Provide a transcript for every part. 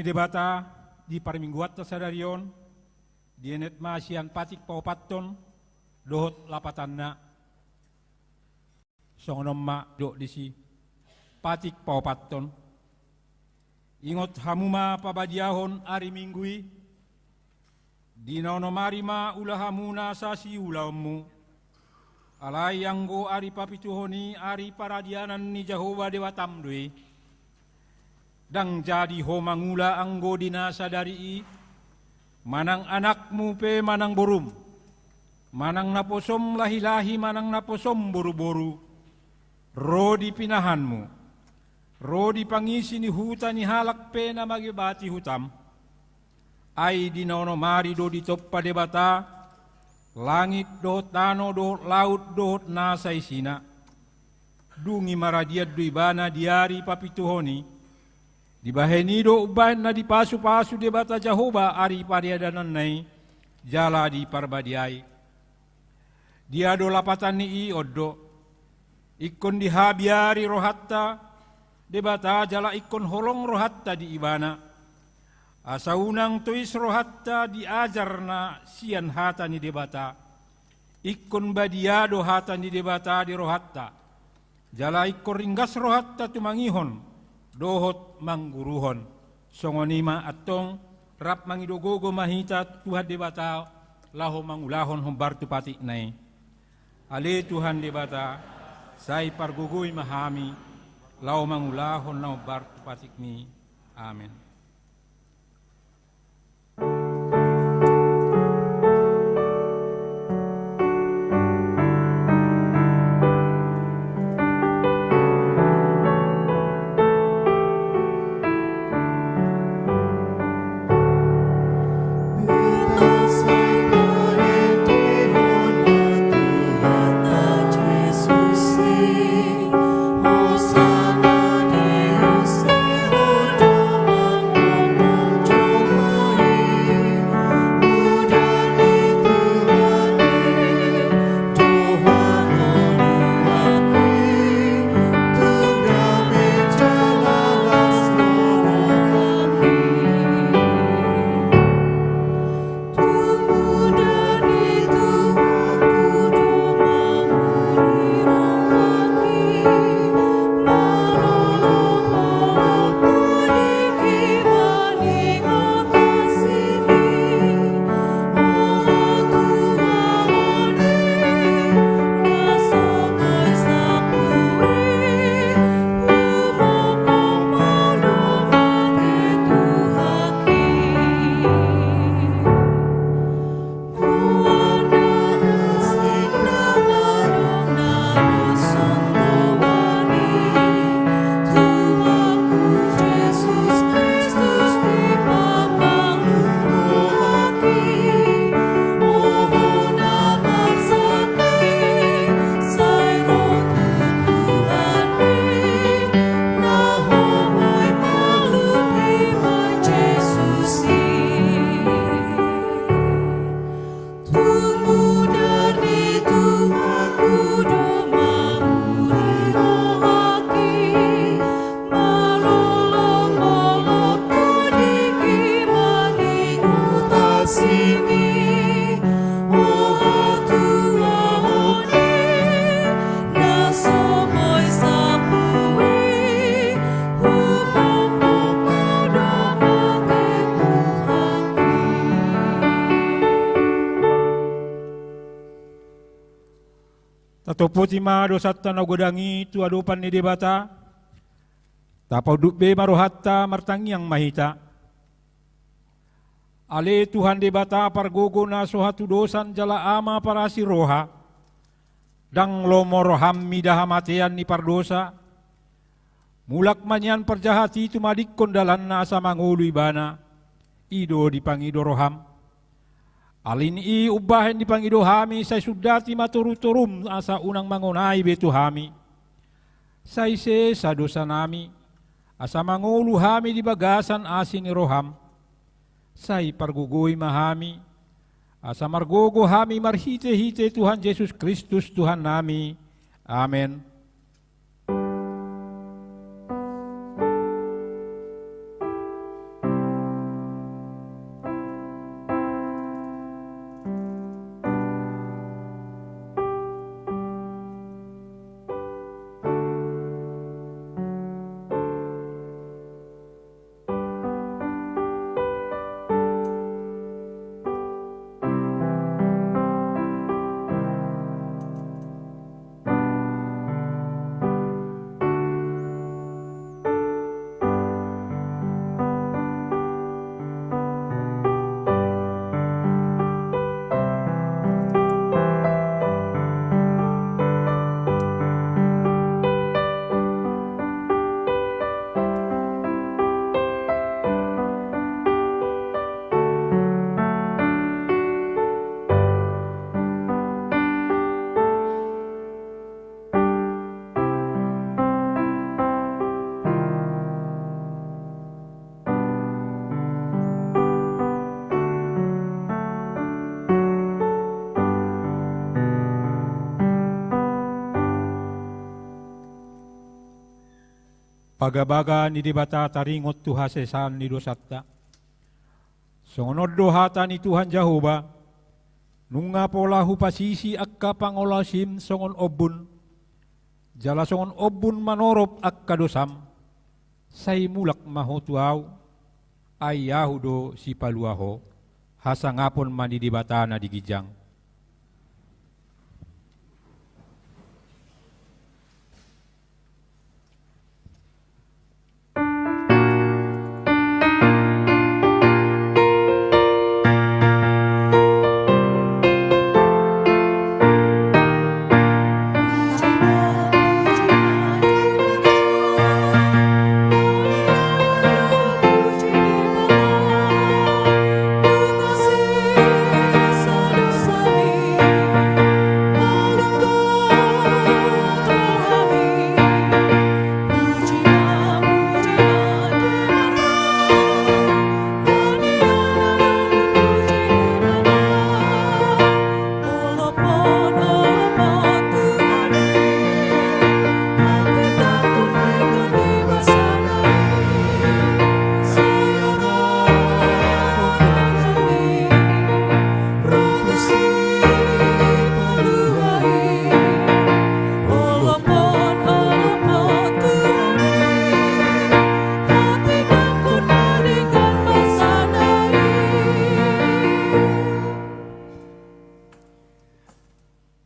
ni debata di parimingguat ta sadarion dienet masian patik paupaton dohot lapatanna songonom ma do disi patik paupaton ingot hamuma pabadiahon ari minggui dinono marima ulahamuna sasi ulamu alai anggo ari papituhoni ari paradianan ni Jehovah Dewa Tamdui dang jadi ho mangula anggo dinasa dari manang anakmu pe manang borum manang naposom lahi-lahi manang naposom boru-boru ro di pinahanmu ro di pangisi ni huta ni halak pe na magibati hutam ay dinono mari do di toppa debata langit dohot tano dohot laut dohot nasay sina dungi maradiat do ibana diari papituhoni dibaheni do ubahan na di pasu-pasu debata Jehovah ari pariadanan nai jala di parbadiai dia do lapatan ni oddo ikon dihabiari rohatta debata jala ikon holong rohatta di ibana asa unang tuis rohatta diajar na sian hata ni debata ikon badiado hata ni debata di rohatta jala ikon ringgas rohatta tumangihon dohot mangguruhon songonima atong rap mangidogogo mahita Tuhan debata laho mangulahon hombar tu patik nai ale Tuhan debata sai pargugui mahami laho mangulahon na hombar tu patik mi amen. Topo tima dosata na godangi tu adopan ni debata tapau dubbe marohatta martangiang mahita ale Tuhan debata pargogo na sohatu dosan jala ama parasi roha dang lomoroham midahamatean ni pardosa mulak manyan perjahati tumadik kondalan na sa mangulu ibana ido dipangido roham alin i ubahen dipangido hami say sudati maturuturum asa unang mangunay betu hami say se sa dosa nami asa mangulu hami di bagasan asin ni roham say pargugoy mahami asa margogo hami marhite-hite Tuhan Yesus Kristus Tuhan nami amen. Pagabaga ni dibata taringot tu hasesan ni dosatta. Songonod dohata ni Tuhan Jehovah, nunga pola hupasisi akka pangolasim songon obun, jala songon obun manorop akka dosam, say mulak maho tuaw, ayahudo si paluaho, hasangapon mani dibata na digijang.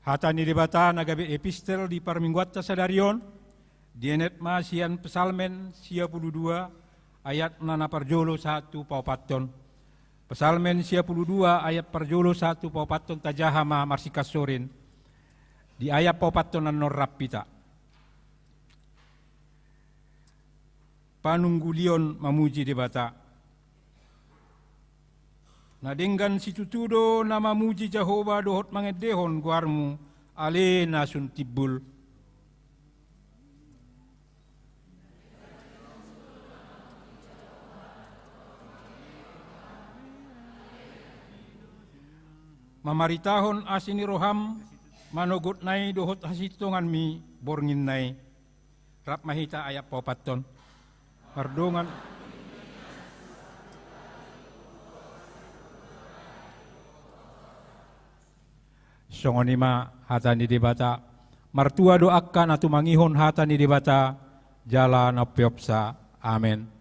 Hata ni dibata nagabi epistel di parmingguat sadarion, dienet masian pesalmen 52 ayat nana parjolo 1 paupaton. Pesalmen 52 ayat parjolo 1 paupaton tajahama marsikas sorin. Di ayat paupaton nanor rapita. Panunggulion mamuji dibata. Nadenggan si tutudo na mamuji Jehovah dohot mangedehon guarmu ale nasun tibul. Mamaritahon asini roham manogot nai dohot hasitongan mi borngin nai. Rap mahita ayat paupaton. Pardongan songonima hata ni dibata martua doakan atu mangihon hata ni dibata jala na piopsa. Amen.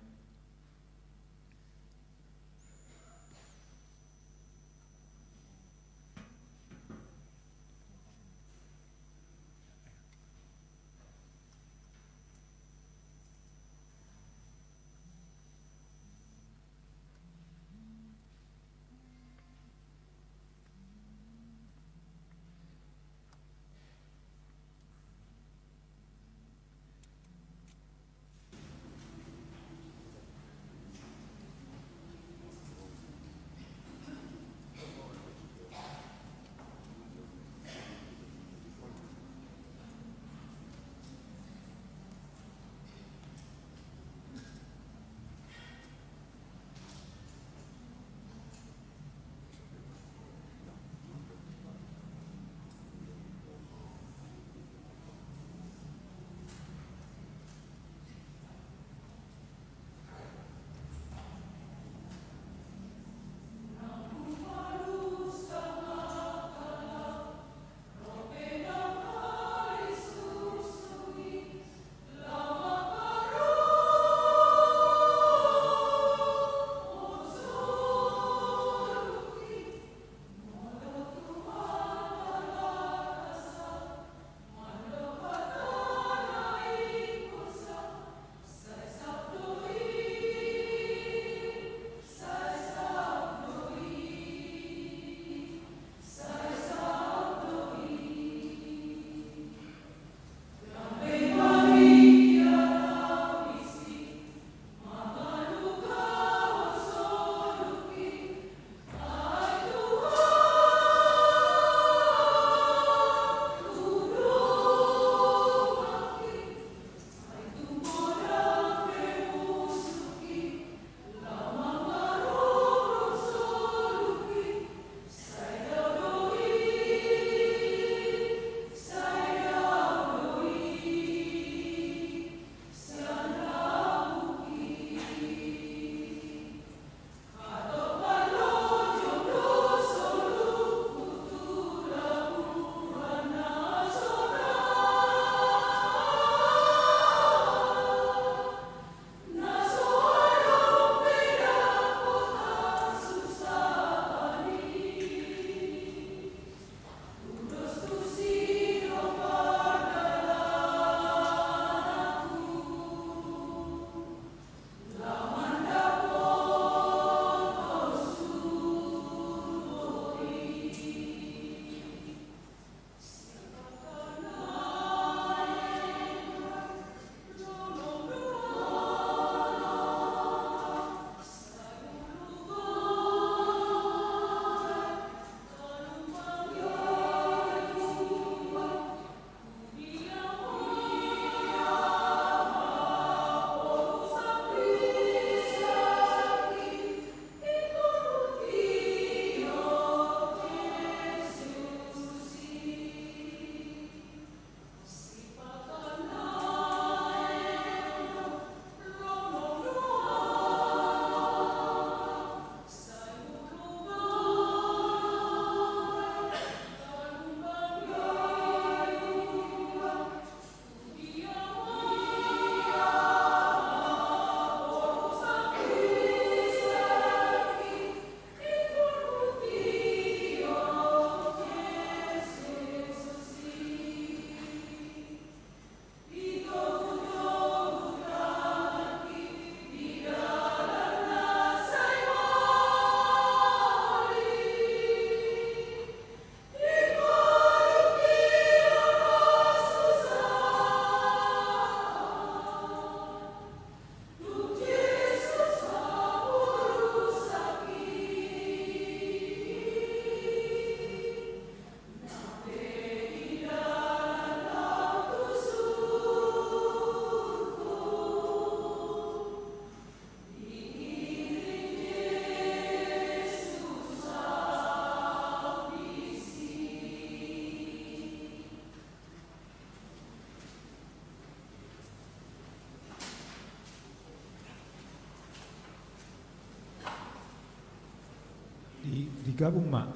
gabung mak.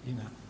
Ina.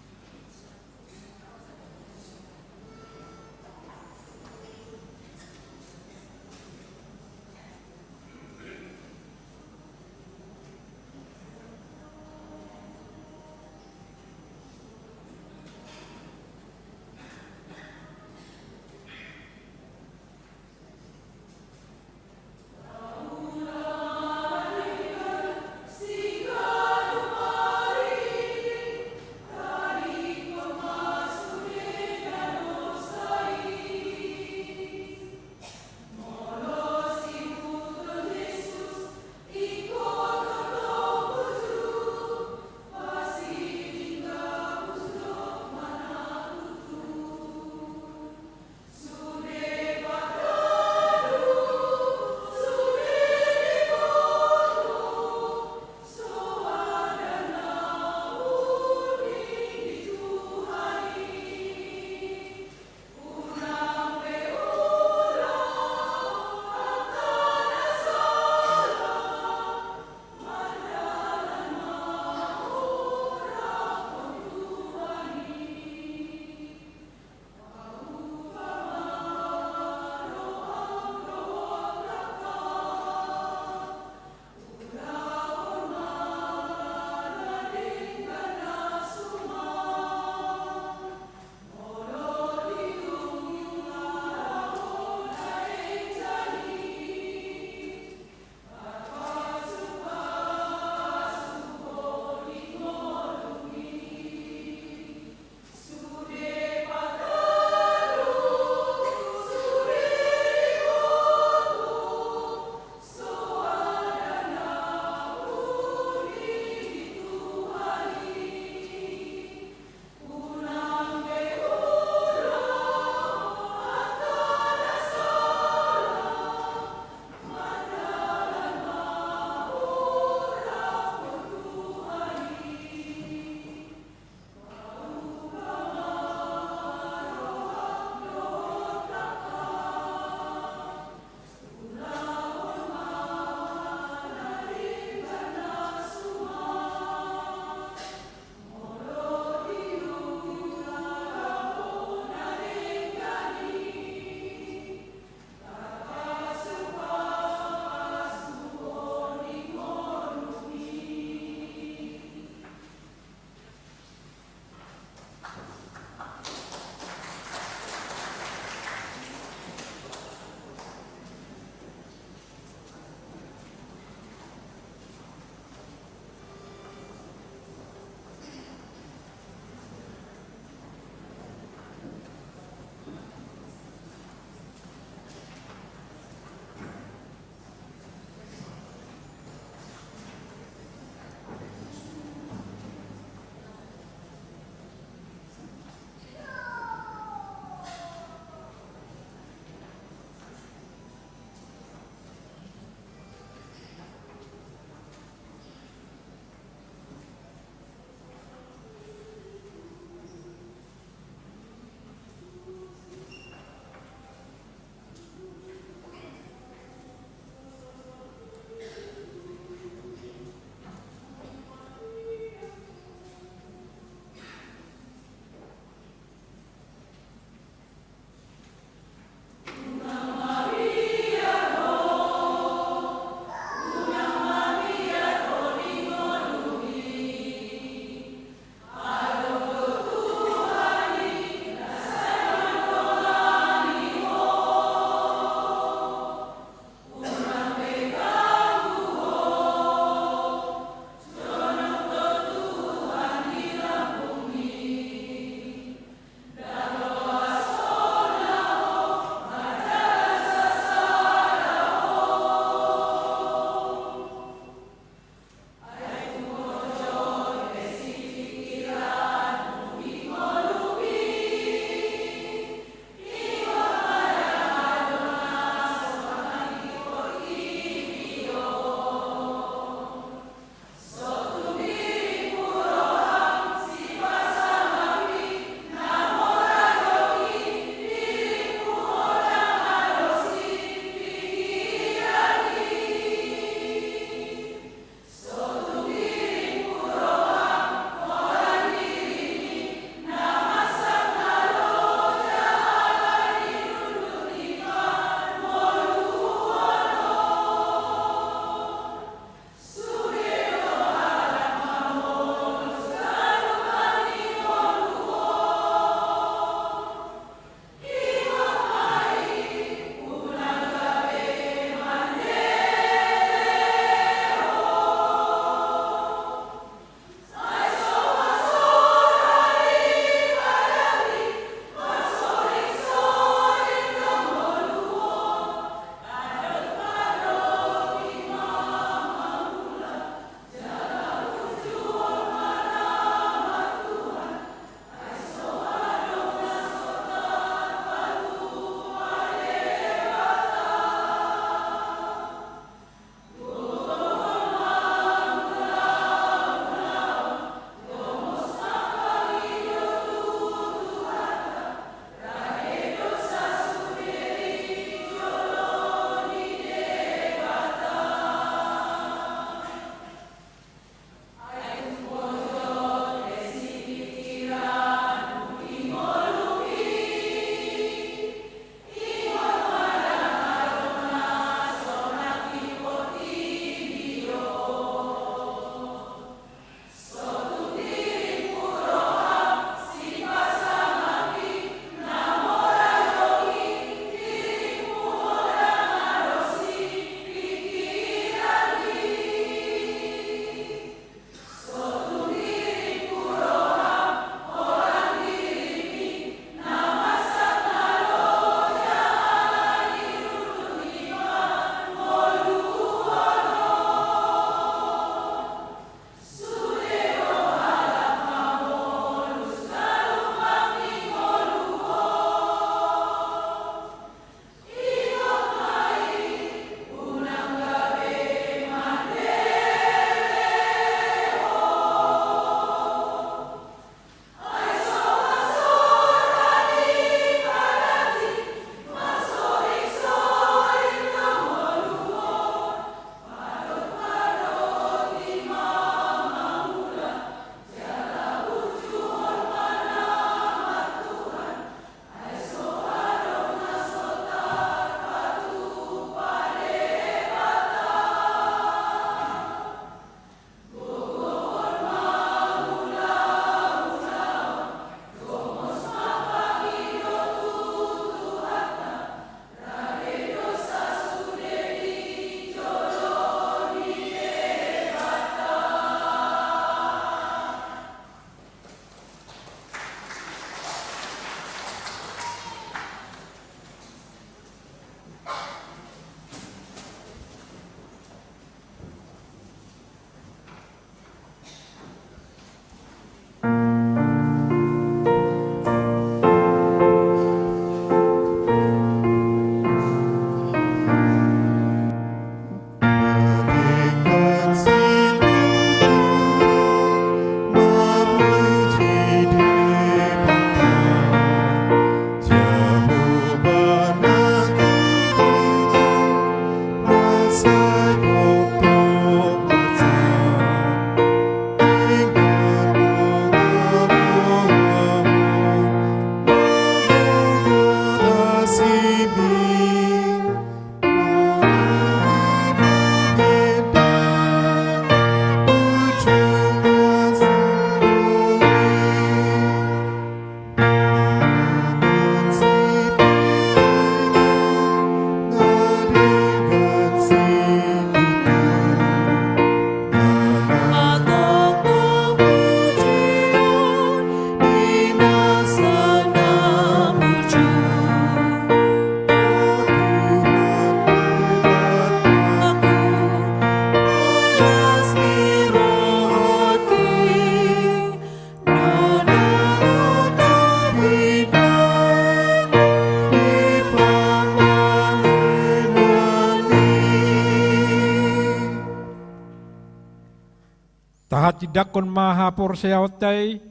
tidakon maha porseautai,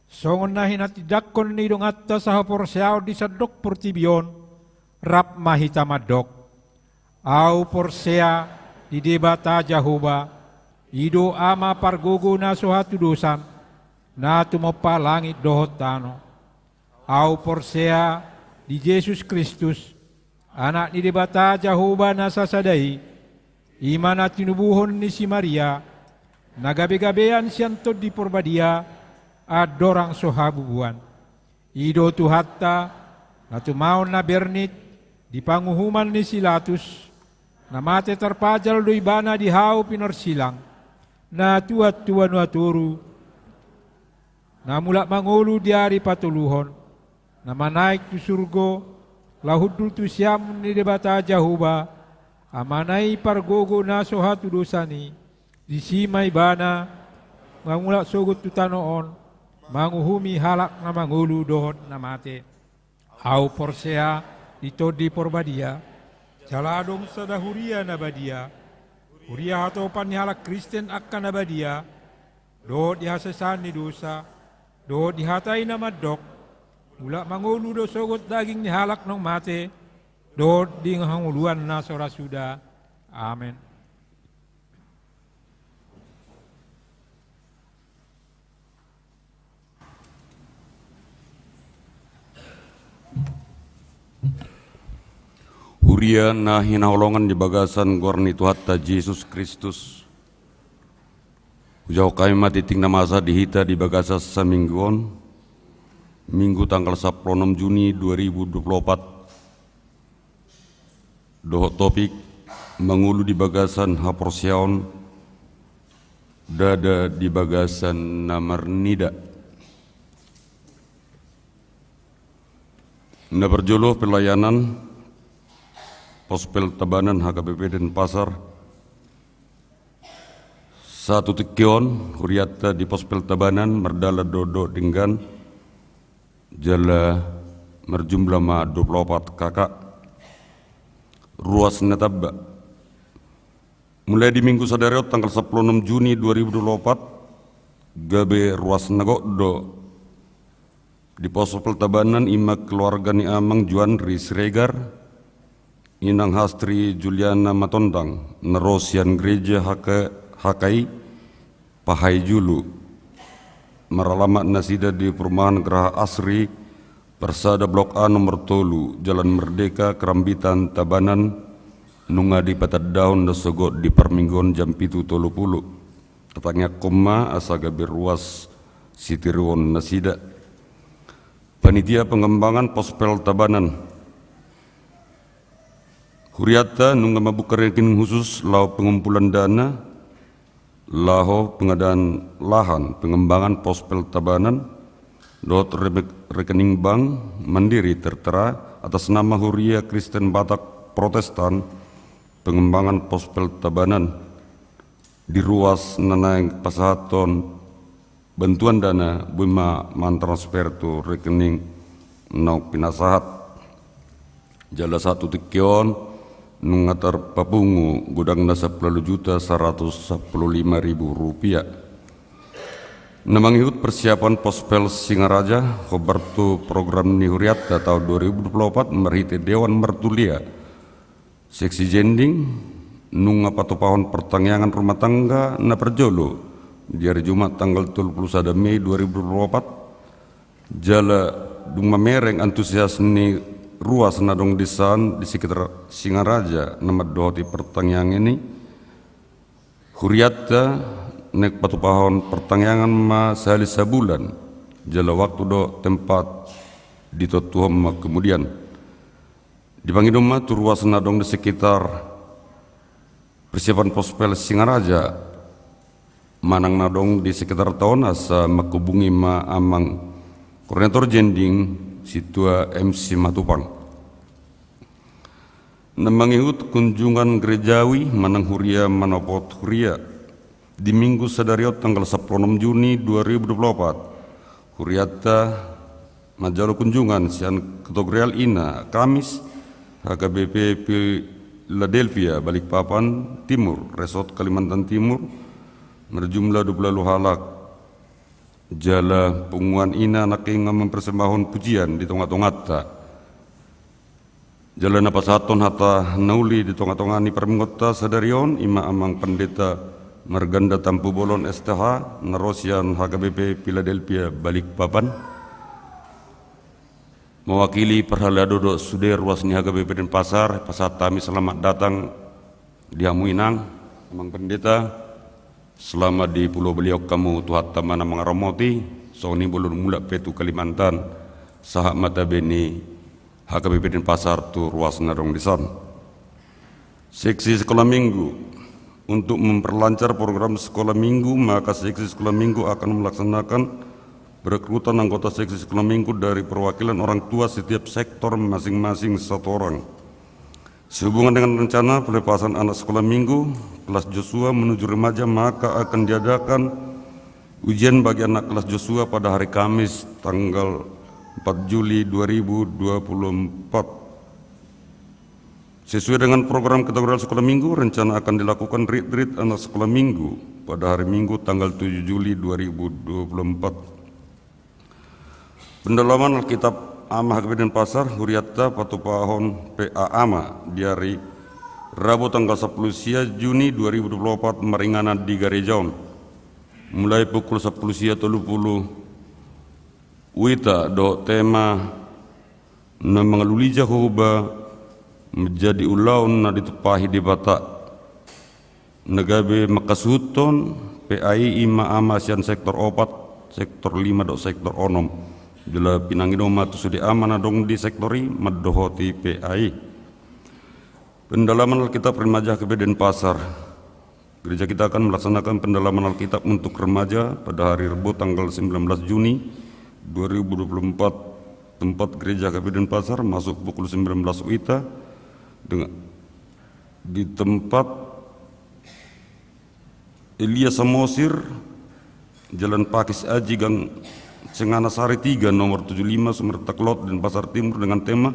songon nahin at tidakon nidong atta sa porseau di sadok portibion, rap mahita madok. Au porsea di debata Jahoba, ido ama pargogo na suhatu dosan, na tumopa langit dohot tano. Au porsea di Yesus Kristus, anak di debata Jahoba na sasadai, iman at tinubuhon ni si Maria, nagabe-gabean siyanto di porbadia, at dorang sohabubuan. Ido tuhatta, na tumaon na bernit, di panguhuman ni Silatus, na mate terpajal do ibana di hau pinorsilang, na tuat-tuan waturu, na mulak mangulu di hari patuluhon, na manaik tu surgo, lahudul tu siam ni debata Jahoba, amanai pargogo na sohatu dosani, di simay bana, mangulak sogot tu tanoon, manguhumi halak na mangulu dohot na mate. Au porsea ito di porbadia, jaladong sada huria na badia, huria hatopan ni halak Kristen akan na badia, dohot dihasasan ni dosa, dohot dihatai na madok, mula mangulu do sogot daging ni halak nong mate, dohot di ngahanguluan na sorasuda. Amen. Huria na hinaholongan di bagasan gorni Tuhatta Yesus Kristus. Ujau kami matiting na masa dihita di bagasa sa mingguon, Minggu tanggal 16 Juni 2024. Dohot topik mangulu di bagasan haporsiaon, dada di bagasan namarnida. Na berjuluh pelayanan Pospel Tabanan HKBP Denpasar, satu tekion huriata di Pospel Tabanan merdala dodo dengan jala merjumlah ma 24 kakak ruas netabba. Mulai di minggu sadariot tanggal 16 Juni 2024 gabe ruas nagoddo di Pospel Tabanan ima keluarga ni amang Juan Risregar, Inang Hastri Juliana Matondang, nerosian gereja Hakai Pahai Julu, meralamat nasida di perumahan Geraha Asri, Persada Blok A nomor tolu, Jalan Merdeka, Kerambitan, Tabanan, nunga di patat daun dosogot di perminggon jam 7.30. Tetangnya koma asaga beruas sitiruon nasida. Panitia pengembangan Pospel Tabanan. Huriata nunga mabuka rekening khusus lau pengumpulan dana, laho pengadaan lahan pengembangan Pospel Tabanan, dot rekening bank mandiri tertera atas nama Huria Kristen Batak Protestan, pengembangan Pospel Tabanan, di ruas nanaing pasahaton bantuan dana bima mantransfer tu rekening nau pinasahat jala satu tekion nungatar papungu gudang nasa 10.115.000 rupiah. Namangihut persiapan Pospel Singaraja khobartu program ni Huriata tahun 2024 merhite Dewan Mertulia seksi jending nunga patupahon pertangyangan rumah tangga na perjolo di hari Jumat tanggal 31 Mei 2024 jala duma mereng antusias ni ruas nadong desan di sekitar Singaraja nama dohoti pertangyangan ini Huriata nek patupahon pertangyangan ma sehali sebulan jala waktu do tempat ditotuhom kemudian dipanggil ma tu ruas nadong di sekitar persiapan Pospel Singaraja manang nadong di sekitar tahun asa makubungi ma amang koordinator jending Situa MC Matupang. Namangihut kunjungan gerejawi manang Huria manopot Huria di minggu sadariot tanggal 16 Juni 2024. Huriata majalo kunjungan sian ketogreal ina Kamis HKBP Philadelphia Balikpapan Timur Resort Kalimantan Timur berjumlah 20 halak jala punguan ina nakinga mempersembahkan pujian di tengah-tengah ta jala napasaton hata nauli di tengah-tengah ni permengota sadarion ima amang pendeta Marganda Tampu Bolon STH Narosian HKBP Philadelphia Balikpapan mewakili perhala dodok suder ruas ni HKBP Denpasar pasatami selamat datang di Hamuinang amang pendeta selama di Pulau Beliok kamu tuhat tamana mengaromoti soni bolon mula petu Kalimantan sahak mata beni HKBP Denpasar tu ruas narong disan seksi sekolah minggu. Untuk memperlancar program sekolah minggu, maka seksi sekolah minggu akan melaksanakan perekrutan anggota seksi sekolah minggu dari perwakilan orang tua setiap sektor masing-masing satu orang. Sehubungan dengan rencana pelepasan anak sekolah minggu, kelas Joshua menuju remaja, maka akan diadakan ujian bagi anak kelas Joshua pada hari Kamis tanggal 4 Juli 2024. Sesuai dengan program kategori sekolah minggu, rencana akan dilakukan retreat anak sekolah minggu pada hari Minggu tanggal 7 Juli 2024. Pendalaman Alkitab Ama HKBP Denpasar, Huriatta Patupahon PA Ama di hari Rabu tanggal 10 sia Juni 2024 Maringana di Garejaon. Mulai pukul 10 sia 30 Wita do tema na mengaluli Jehovah menjadi ulaun na ditupahi di Batak negabe makasuton PAI ima amasian sektor 4 sektor 5 do sektor onom jula pinangino matu sudi amana dong di sektori madohoti PAI. Pendalaman Alkitab remaja HKBP Denpasar. Gereja kita akan melaksanakan pendalaman Alkitab untuk remaja pada hari Rabu tanggal 19 Juni 2024. Tempat gereja HKBP Denpasar masuk pukul 19 WITA di tempat Elia Samosir Jalan Pakis Aji Gang Cenganasari 3 nomor 75 Sumerta Klot Denpasar Timur dengan tema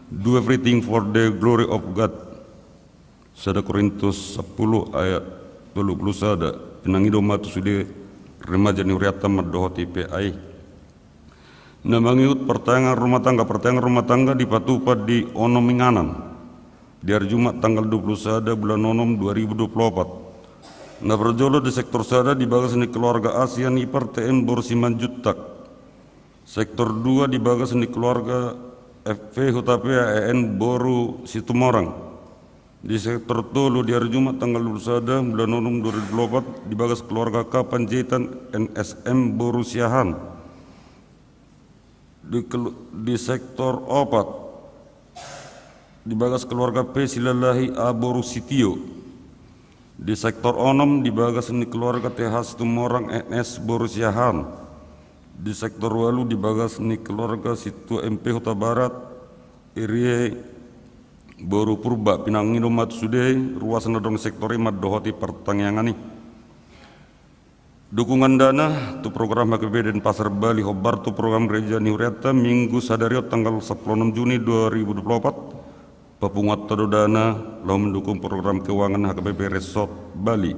Do Everything for the Glory of God. 1 Korintus 10 ayat 21 penangido matu sude remaja ni uriata madohoti PAI. Namangiut pertengahan rumah tangga di Patupa di Onominganan di hari Jumat tanggal 21 bulan Onom 2024. Nah berjolo di sektor sada di bagas ni keluarga ASEAN Ipar TN Borsiman Jutak. Sektor 2 di bagas ni keluarga FV HTP AEN Boru Situmorang. Di sektor Tolu di hari Jumat tanggal 21 bulan Onom 2024 di bagas keluarga K Panjaitan NSM Boru Siahan. Di sektor 4 di bagas keluarga P Silalahi Aboru Sitio. Di sektor Onom di bagas ni keluarga TH Situmorang NS Boru Siahan. Di sektor Walu di bagas ni keluarga Situ MP Huta Barat Irie Boru Purba Pinangino Matsude ruas nadong sektori madohoti pertangyangan. Dukungan dana tu program HKBP Denpasar Bali Hobar tu program gereja Niuriata Minggu Sadario tanggal 16 Juni 2024 Papungat todo dana lalu mendukung program keuangan HKBP Resort Bali.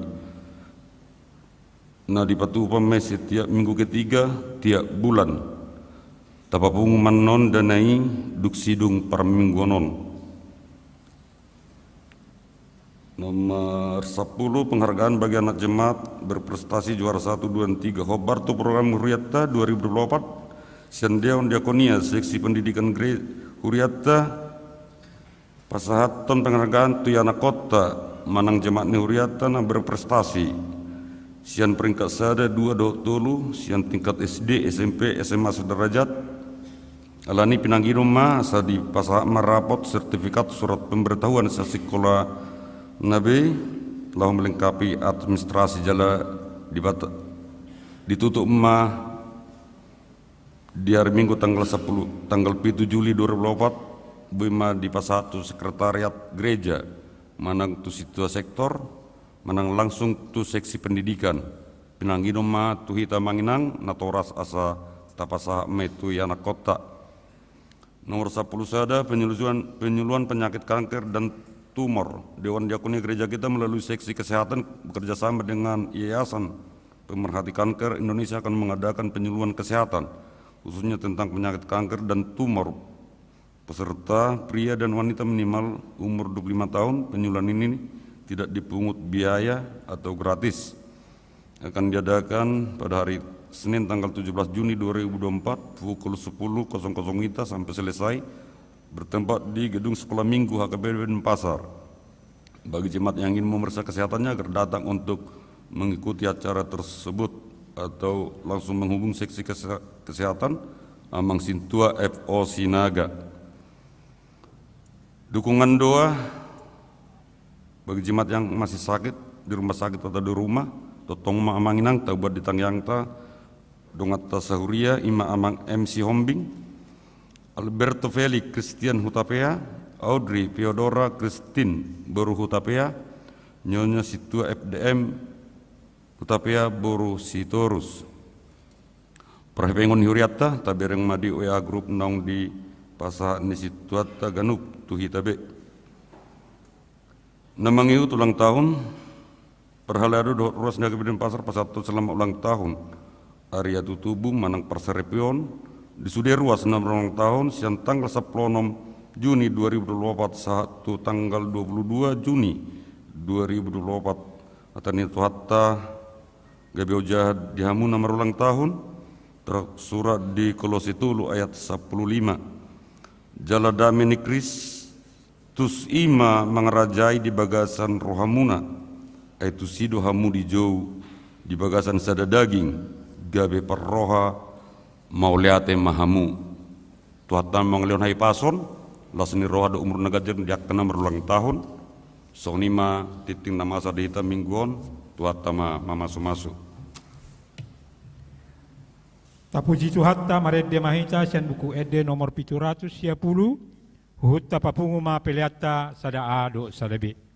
Nah di Patupa mes tiap minggu ketiga tiap bulan tapapung manon danai duksidung per mingguanon. Nomor 10 penghargaan bagi anak jemaat berprestasi juara 1, 2, dan 3 Hobar tu program Huriatta 2024 Siandeon Diakonia seksi pendidikan Huriatta Pasahaton penghargaan tu yana kota manang jemaat Huriatta na berprestasi sian peringkat sada 2 do tolu sian tingkat SD SMP SMA sederajat alani pinanggino ma sa di pasahat marapot sertifikat surat pemberitahuan sa sekolah Nabi telah melengkapi administrasi jala ditutup ma di hari Minggu tanggal 7 Juli 2024 Bima di pasatu sekretariat gereja manang tu situa sektor manang langsung tu seksi pendidikan pinanggino ma tu hita manginang natoras asa tapasa metu yana kota. Nomor 10 sada penyuluhan penyakit kanker dan tumor. Dewan Diakoni gereja kita melalui seksi kesehatan bekerjasama dengan Yayasan Pemerhati Kanker Indonesia akan mengadakan penyuluhan kesehatan khususnya tentang penyakit kanker dan tumor. Peserta pria dan wanita minimal umur 25 tahun. Penyuluhan ini tidak dipungut biaya atau gratis. Akan diadakan pada hari Senin tanggal 17 Juni 2024 pukul 10.00 WITA sampai selesai, bertempat di Gedung Sekolah Minggu HKBP Denpasar. Bagi jemaat yang ingin memeriksa kesehatannya agar datang untuk mengikuti acara tersebut atau langsung menghubung seksi kesehatan Amang Sintua FO Sinaga. Dukungan doa bagi jemaat yang masih sakit di rumah sakit atau di rumah, totong ma amanginang tau buat ditang yang ta dongata sahuria ima amang MC Hombing, Alberto Felix Christian Hutapea, Audrey Theodora Christine Boru Hutapea, Nyonya Situa FDM Hutapea Boru Sitorus. Prahepengon huriata tabereng madi OA grup nong di pasa ni situata ganuk tuhi tabe. Namangiu ulang tahun perhalado ruas naga biden pasar pasatu selama ulang tahun Arya tutubu manang perserepion di sude ruas 6 ulang tahun siang tanggal 10 Juni 2024 satu tanggal 22 Juni 2024 atani tuhatta gabe jahat dihamu nomor ulang tahun tersurat di Kolose Tulu ayat 15 jala dameni Kristus ima mengerajai di bagasan rohamuna itu sido hamu di jauh di bagasan sada daging gabe perroha mauliate mahamu tuatan mangleon hai pason lasni roha do umur nagajer diak kena berulang tahun sonima titing nama asa dihita mingguon tuatama mamasu-masu. Tapuji Tuhatta maredde mahita sian buku ede nomor 710 hutta papungu ma peleata sada ado sadabe.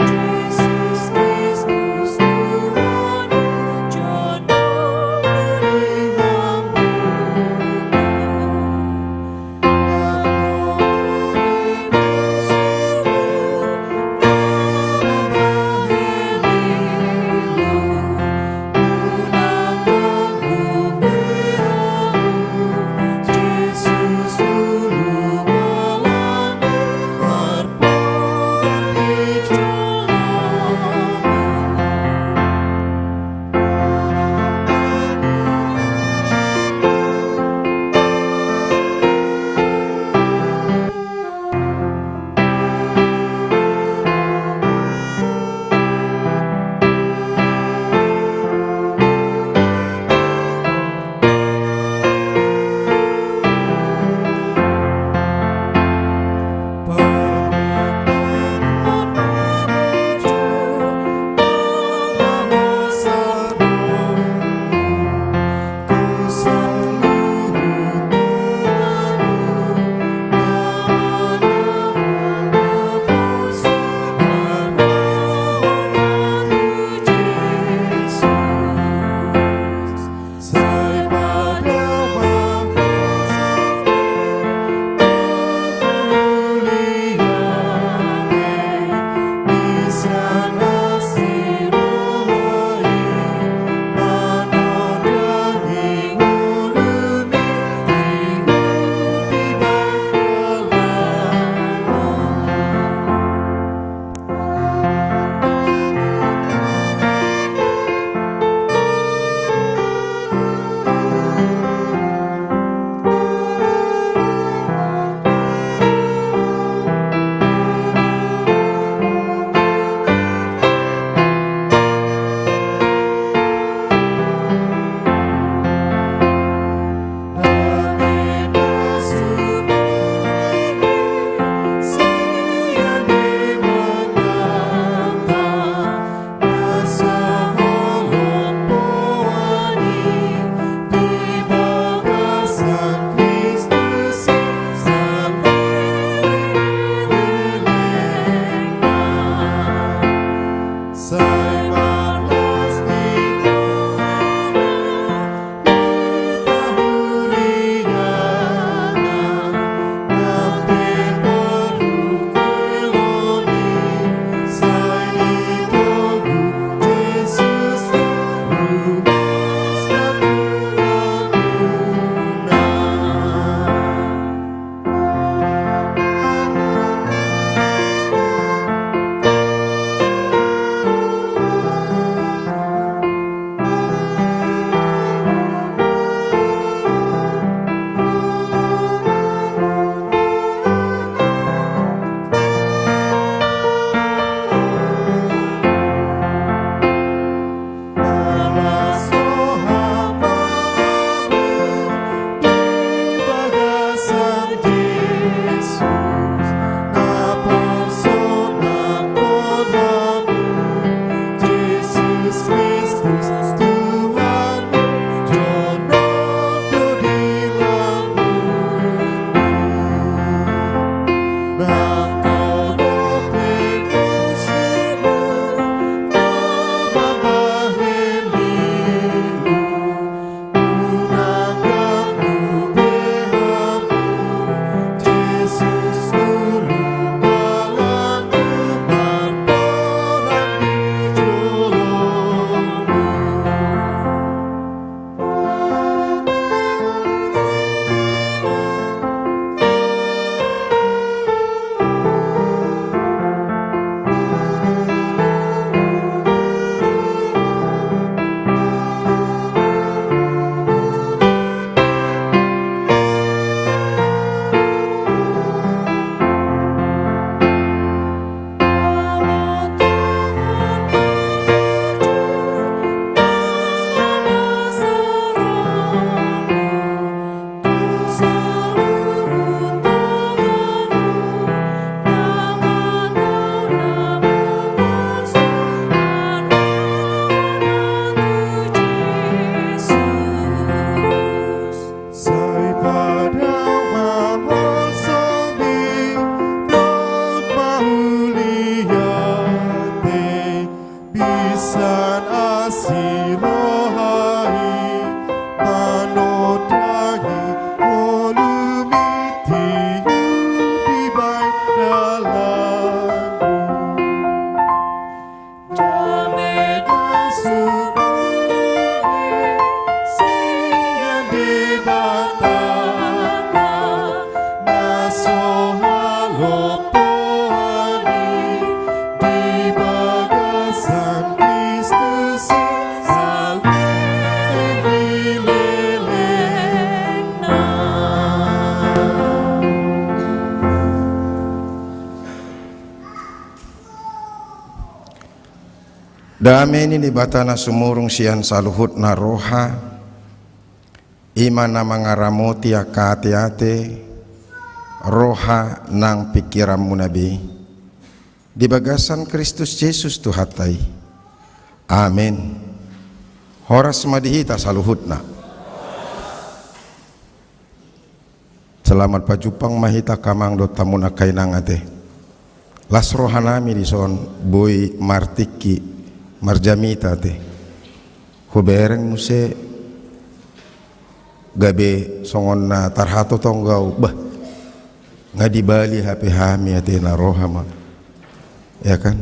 Jesus Christus Dame ini batana sumurung sian saluhut na roha imana mangaramoti akate-ate roha nang pikiranmu nabi di bagasan Kristus Yesus Tuhatai. Amin. Horas madihita saluhutna. Selamat pajupang mahita kamang do tamuna kainang ate. Las rohanami di son boy martiki marjamita ate. Hubereng muse gabe songon na tarhato tonggau bah ngadi bali hape hami ate na rohama. Ya kan?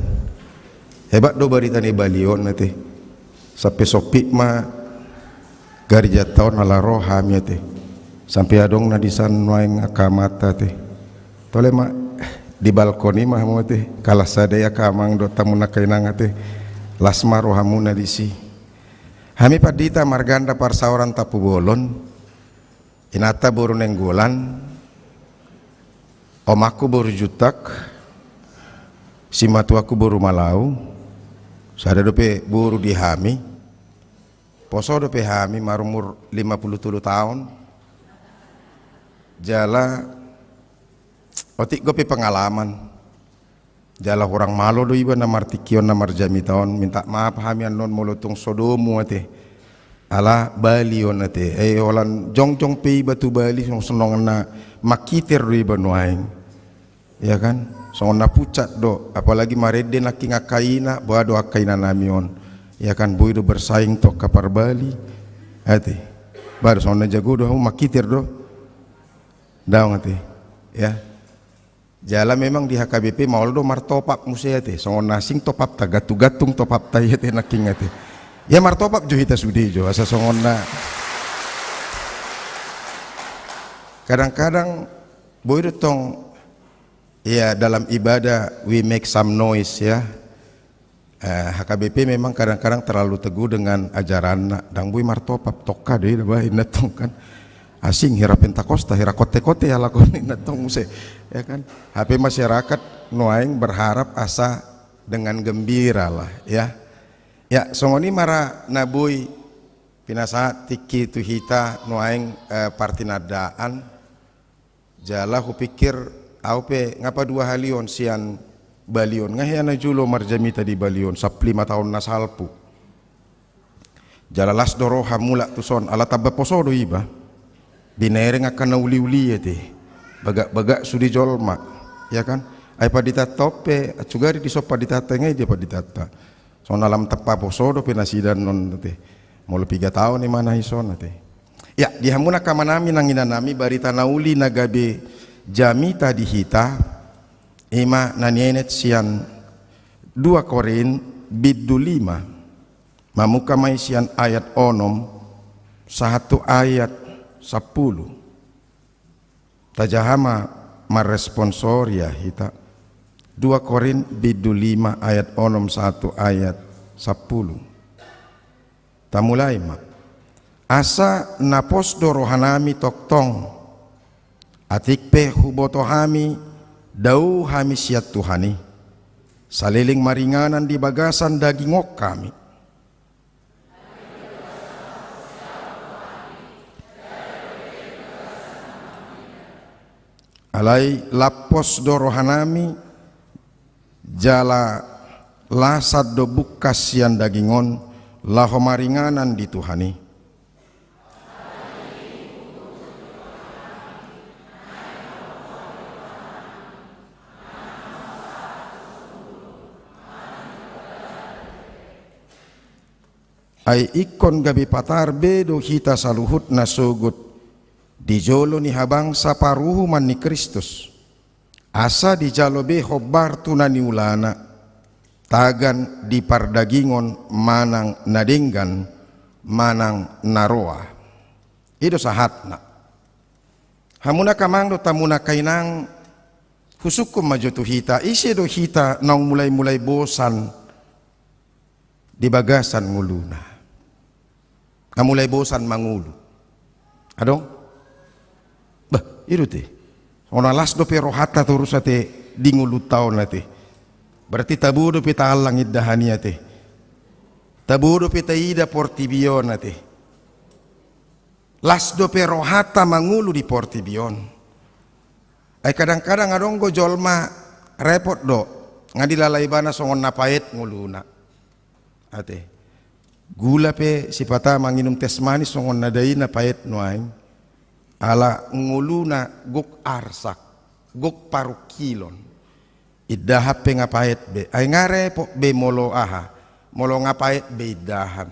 Hebat do barita ni balion ate. Sampai sopik ma gari jatau nala rohami ate. Sampai adong na disan waeng akamata teh. Tole mak di balkoni mah mo teh kalas sadaya kamang do tamuna kainang teh lasma rohamuna disi. Hami padita marganda parsauran tapu bolon. Inata boru nenggolan. Omaku boru jutak. Simatuaku boru malau. Sada dope boru di hami. Poso dope hami marumur 53 tahun. Jala otik gope pengalaman jala orang malo do iba namar tikion namar jamitaon minta maaf hamian non molotung sodomu ate ala balion ate olan jong pe batu bali senong na makiter do iba noaing ya kan songon na pucat do apalagi marede na kinga kaina boado akaina namion ya kan boy do bersaing to kapar bali ate baru songon na jago do makiter do daung ate ya jala memang di HKBP mau do martopap musea te songon nasing topap ta gatu-gatung topap ta yete naking ate ya martopap jo hita sudi jo asa songon na kadang-kadang boy tong ya dalam ibadah we make some noise ya HKBP memang kadang-kadang terlalu teguh dengan ajaran dang boy martopap toka deh bah inatong kan asing hira Pentakosta hira kote-kote ya lakoni natong muse ya kan HP masyarakat nuaing berharap asa dengan gembira lah ya songoni mara nabui pinasa tiki tu hita nuaing partinadaan jala kupikir aupe ngapa dua halion sian balion ngahiana julo marjamita di balion 5 tahun nasalpu jala las doroha mula tuson ala tabba posodo iba binereng akan uli-uli ya teh bagak sudi jolma ya kan ai padita tope acugari di sopa ditata ngai dia paditata son alam tepa posodo penasidan non teh mau 3 tahun di mana ison teh ya dihamuna kamanami nangina nami barita nauli nagabe jamita dihita ima nanienet sian 2 Korin biddu 5 mamuka mai sian ayat onom 1 ayat 10 tajahama marresponsoria hita 2 Korin biddu 5 ayat onom 1 ayat 10 tamulai ma asa naposdo rohanami toktong atikpe huboto hami dau hami siat Tuhani saliling maringanan di bagasan dagingok kami alai lapos do rohanami jala lasad do bukas sian dagingon laho maringanan di Tuhani ai ikon gabi patar bedo hita saluhut na sugut dijolo ni habang saparuhu man ni Kristus asa dijalo be hobar tunani ulana tagan di pardagingon manang nadenggan manang naroa itu sahatna hamuna kamang do tamuna kainang husukum majutu hita isi do hita nang mulai bosan di bagasan nguluna mulai bosan mangulu adong bah itu teh ona las do pero hatta turus ate dingulu taon ate berarti tabu do pita langit dahania teh tabudo pe taida portibion ate. Las do pe rohata mangulu di portibion. Ay kadang-kadang adonggo jolma repot do ngadilalay bana songon napait nguluna. Ate. Gula pe sipata manginum tes manis songon nadai napait nuain. Ala nguluna guk arsak, guk parukilon. Idahap pe ngapait be. Ay ngare po be molo aha. Molo ngapait be idahan.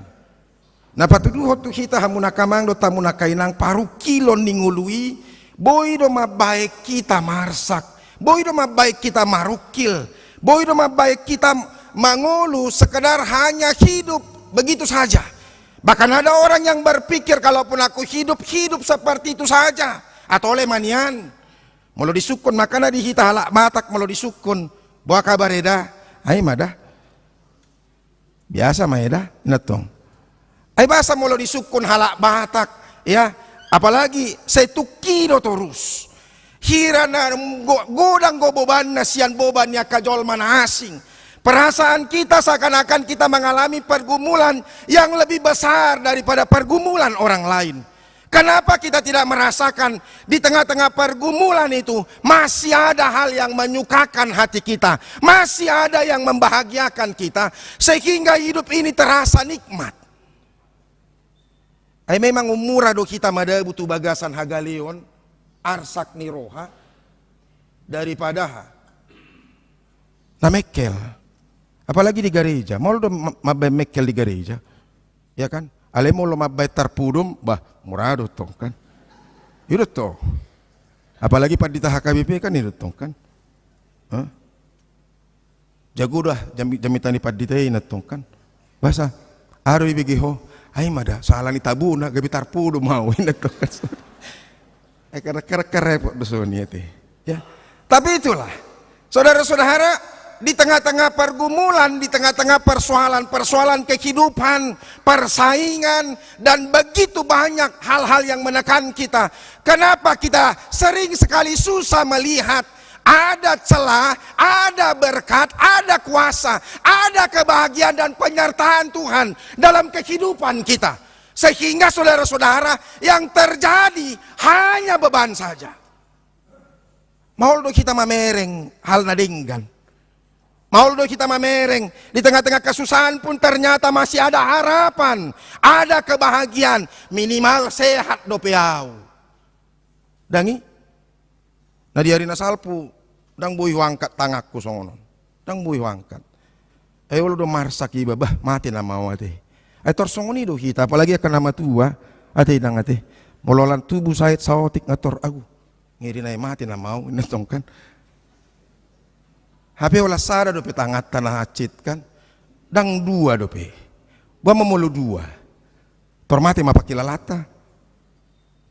Napatuduhot tu kita hamuna kamang do tamuna kainang parukilon ningului. Boy do mabaik kita marsak. Boy do mabaik kita marukil. Boy do mabaik kita mangulu sekedar hanya hidup begitu saja. Bahkan ada orang yang berpikir kalaupun aku hidup seperti itu saja. Atau oleh manian. Molo disukun makana di hita halak matak molo disukun. Buah kabar eda. Ay madah. Biasa maeda natong. Ay basa molo disukun halak matak. Ya. Apalagi setu kilo terus. Hira na godang go boban na siyan boban niya kajol mana asing. Perasaan kita seakan-akan kita mengalami pergumulan yang lebih besar daripada pergumulan orang lain. Kenapa kita tidak merasakan di tengah-tengah pergumulan itu masih ada hal yang menyukakan hati kita, masih ada yang membahagiakan kita sehingga hidup ini terasa nikmat. Ay memang umura do kita mada butuh bagasan hagaleon arsak ni roha daripada na mekel. Apalagi di gereja, mau do mabay mekel di gereja, ya kan? Ale mau lo mabay tarpudum, bah murado tong kan? Itu toh. Apalagi pandita HKBP kan itu tong kan? Huh? Jago dah jamitani pandita ini tong kan? Basa, aru ibigiho, ay mada salah ni tabu na gabi tarpudum mau ini tong kan? Karena repot dosoni itu, ya. Tapi itulah, saudara-saudara. Di tengah-tengah pergumulan, di tengah-tengah persoalan-persoalan kehidupan, persaingan, dan begitu banyak hal-hal yang menekan kita. Kenapa kita sering sekali susah melihat ada celah, ada berkat, ada kuasa, ada kebahagiaan dan penyertaan Tuhan dalam kehidupan kita. Sehingga saudara-saudara yang terjadi hanya beban saja. Mau kita mamereng hal nadinggan. Mau kita mamereng di tengah-tengah kesusahan pun ternyata masih ada harapan, ada kebahagiaan, minimal sehat do peau. Dangi, nadiari nasalpu, dang bui wangkat tangakku songonon, dang bui wangkat. Ayo lo do marsak iba bah mati na mau ate. Ay torsongoni do kita, apalagi akan nama tua, ate dang ate. Mololan tubuh sayat saotik ngator agu, ngiri na mati na mau inatong kan. Hape olah sada dope tangat tanah acit kan, dang dua dope, gua memulu dua, tormati mapakilalata.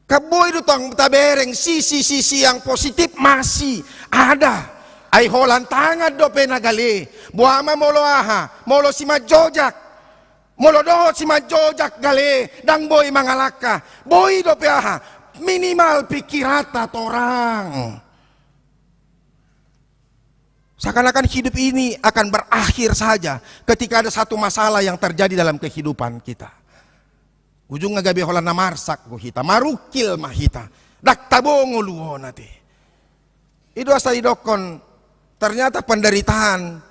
Kaboy do tong tabereng sisi yang positif masih ada. Ay holan tangan dope nagale, buama molo aha, molo si majojak, molo doho si majojak gale, dang boy mangalaka, boy dope aha, minimal pikirata torang. Seakan-akan hidup ini akan berakhir saja ketika ada satu masalah yang terjadi dalam kehidupan kita. Ujung ngagabi holan na marsak go hita, marukil mahita, dak tabongo luho nate. Itu asa idokon, ternyata penderitaan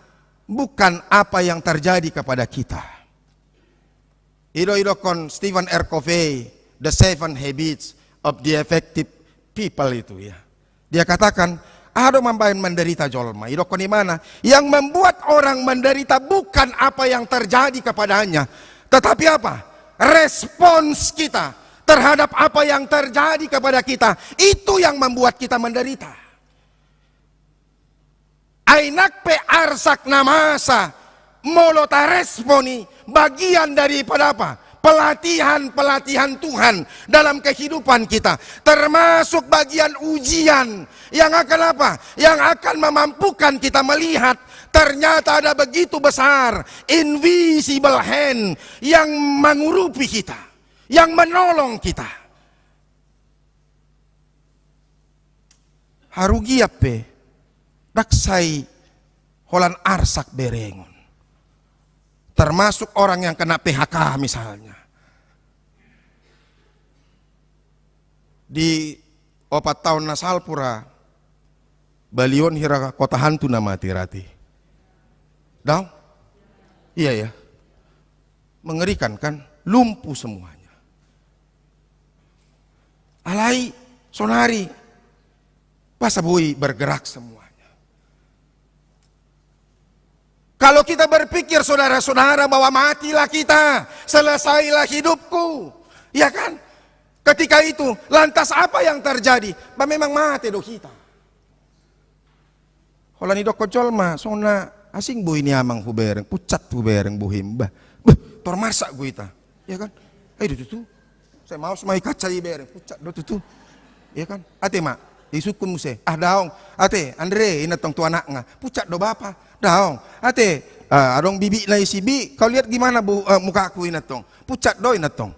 bukan apa yang terjadi kepada kita. Idokon Stephen R. Covey, The 7 Habits of the Effective People itu ya. Dia katakan, ada mambayan menderita jolma. Idokon di mana? Yang membuat orang menderita bukan apa yang terjadi kepadanya, tetapi apa? Respons kita terhadap apa yang terjadi kepada kita. Itu yang membuat kita menderita. Ainak pe arsak namasa molota responi bagian daripada apa? Pelatihan Tuhan dalam kehidupan kita, termasuk bagian ujian yang akan apa? Yang akan memampukan kita melihat ternyata ada begitu besar invisible hand yang mengurupi kita, yang menolong kita. Harugi ape daksai holan arsak berengon. termasuk orang yang kena PHK misalnya. Di 4 tahun nasal pura balion hira kota hantu nama tirati. Dong? Iya ya. Mengerikan kan? Lumpuh semuanya. Alai sonari pasabui bergerak semuanya. Kalau kita berpikir saudara-saudara bahwa matilah kita, selesailah hidupku, ya kan? Ketika itu lantas apa yang terjadi? Bah memang mati do kita. Holani dok kocol mah sona asing bu ini amang hubereng, pucat hubereng buhim bah. Tor masak gue ita, ya kan? Tuh, saya mau semai kaca ibereng, pucat do tuh, ya kan? Ate mak, disukun muse, daong, ate Andre ini tong tu anak nga, pucat do bapa. Daong, ate, adong bibi na isi bi, kau lihat gimana bu muka aku ini tong, pucat doi natong,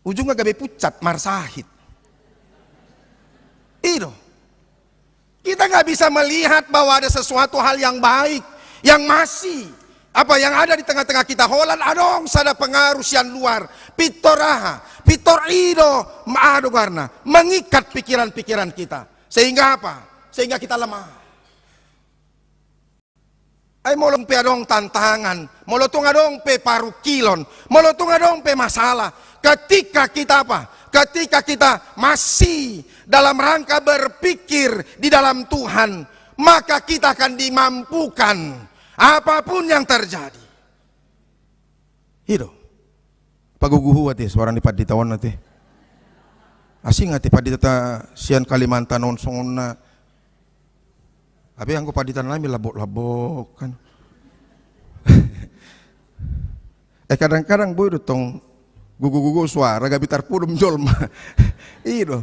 ujungnya gabe pucat marsahit. Itu, kita nggak bisa melihat bahwa ada sesuatu hal yang baik, yang masih apa yang ada di tengah-tengah kita. Holan adong sada pengaruh sian luar, pitoraha, pitor ido, maado karena mengikat pikiran-pikiran kita, sehingga apa? Sehingga kita lemah. Ay molong pe adong tantangan, molotong adong pe parukilon, molotong adong pe masalah. Ketika kita apa? Ketika kita masih dalam rangka berpikir di dalam Tuhan, maka kita akan dimampukan apapun yang terjadi. Hidup. Paguguhu ati suara ni paditawan ati. Asing ati padita sian Kalimantan on songona. Tapi yang paditan lami labok-labok kan. Kadang-kadang boy tong gugu-gugu suara gabitar pudum jolma. Iyo.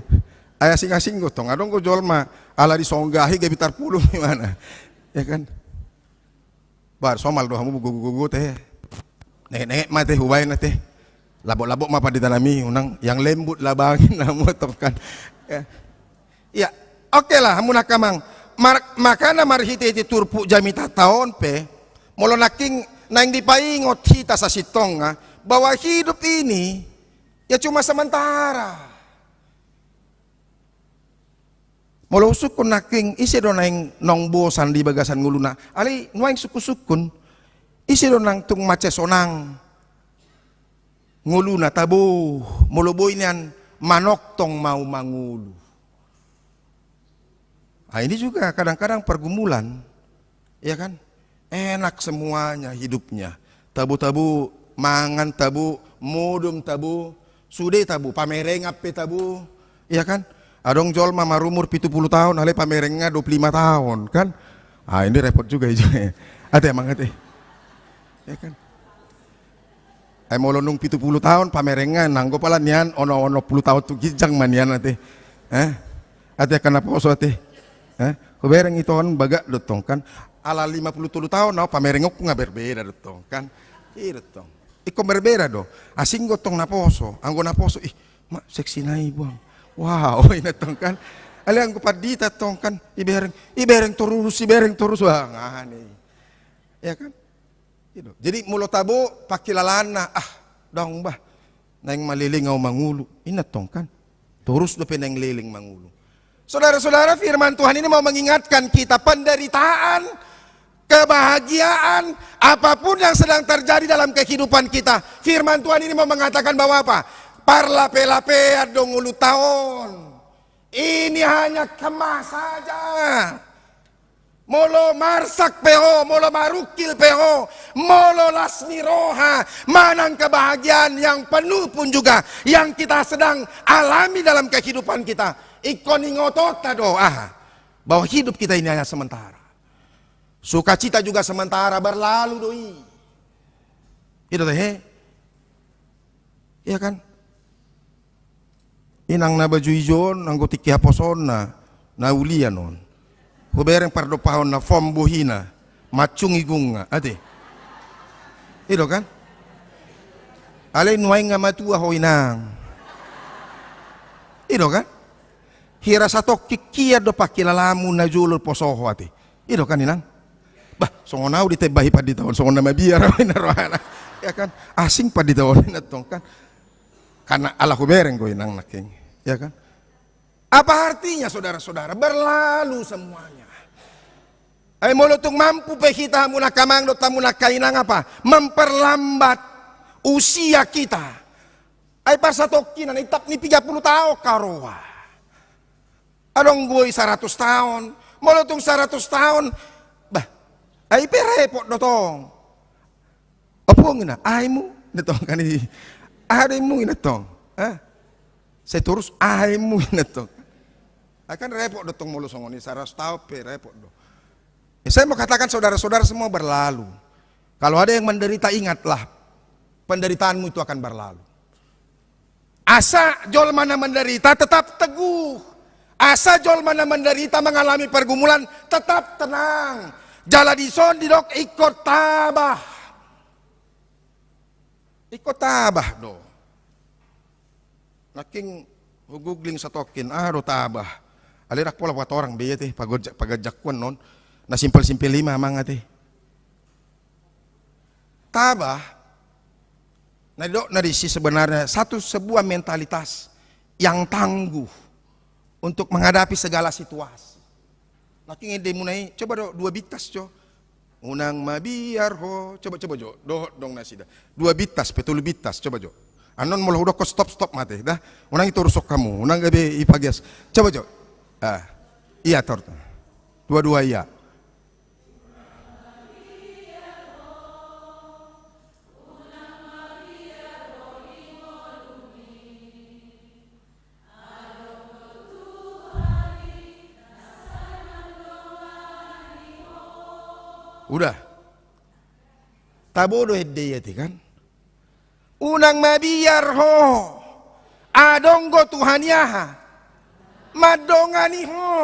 Aya sing-sing tong adong go jolma ala disonggahi gabitar pudum gimana. Ya kan? Bar somal do hamu gugu-gugu teh. Nek-nek mah teh hubain teh. Labok-labok mah paditan lami unang yang lembut labangin namu tong kan. Ya. Oke lah hamu nakamang makana marhite iti turpu jamita taon pe molo naking nang dipaingot kita sa sitonga bahwa hidup ini ya cuma sementara. Molo sukun naking isi do nang nong bosan di bagasan nguluna ali nuaing suku-sukun isi do nang tung mace sonang nguluna tabu molo boy nian manok tong mau mangulu. Nah, ini juga kadang-kadang pergumulan, ya kan? Enak semuanya hidupnya. Tabu-tabu, mangan tabu, mudum tabu, sude tabu, pamereng ape tabu, ya kan? Adong jol mama umur 70 tahun, ale pamerengnya 25 tahun, kan? Ah ini repot juga hijaunya. Ate emang ate, ya kan? Ay molonung 70 tahun pamerengnya, nanggo pala nian ono 10 tahun tuh kijang manian ate, ate kenapa oso ate? Kebereng itu kan baga dotong kan ala 50 tahun now pamerengok nggak berbeda dotong kan iya dotong iko berbeda do asing gotong naposo anggo naposo mak seksi nai buang wow ini dotong kan ale anggo padita tong kan ibereng terus wah ngane ya kan itu jadi mulut tabu pakilalana dong bah neng maliling au mangulu inat tong kan terus do peneng liling mangulu. Saudara-saudara, firman Tuhan ini mau mengingatkan kita penderitaan, kebahagiaan, apapun yang sedang terjadi dalam kehidupan kita. Firman Tuhan ini mau mengatakan bahwa apa? Parlape-lape adong ulu tahun. Ini hanya kemas saja. Molo marsak peho, molo marukil peho, molo lasmi roha, manang kebahagiaan yang penuh pun juga yang kita sedang alami dalam kehidupan kita. Ikon ingotota doa bahwa hidup kita ini hanya sementara. Sukacita juga sementara berlalu doi. Itu teh. Iya kan? Inang na baju ijon anggo tiki haposona na ulian non. Hubereng pardo pahon na fom buhina macung igunga ate. Itu kan? Alay nuay nga matua ho inang. Itu kan? Hira sato kikia do pakilalamu na julur posoho ati. Ito kan inang? Bah, songonau ditebahi padi tahun songon nama biar naroana. Ya kan? Asing padi tahun natong kan. Karena Allah kubereng ko inang naking. Ya kan? Apa artinya saudara-saudara? Berlalu semuanya. Ay mulutung mampu pe kita muna kamang do tamuna kainang apa? Memperlambat usia kita. Ay pasatokinan itap ni 30 tahun karowa. Adong gue 100 tahun, mulutung 100 tahun. Bah, ay perepot dotong. Apa ngina? Ay mo dotong kani. Ay mo inatong. Saya terus ay mo inatong. Akan repot dotong mulu songoni 100 tahun pe repot do. Saya mau katakan saudara-saudara semua berlalu. Kalau ada yang menderita ingatlah penderitaanmu itu akan berlalu. Asa jol mana menderita tetap teguh. Asa jol mana menderita mengalami pergumulan tetap tenang. Jala dison didok ikut tabah. Ikut tabah do. Naking hugugling sa tokin do tabah. Alirak pola buat orang biaya teh pagajakwan non. Na simpel-simpel lima mga teh. Tabah narisi sebenarnya sebuah mentalitas yang tangguh untuk menghadapi segala situasi. Naking ide munai coba do dua bitas jo. Unang mabiar ho coba jo do dong nasida. Dua bitas betul bitas coba jo. Anon mula udah ko stop mate dah. Unang itu rusuk kamu, unang gabe ipagias. Coba jo. Iya torta. Dua-dua iya. Udah. Tabodo hede kan. Unang mabiar ho. Adonggo Tuhaniaha. Madongani ho.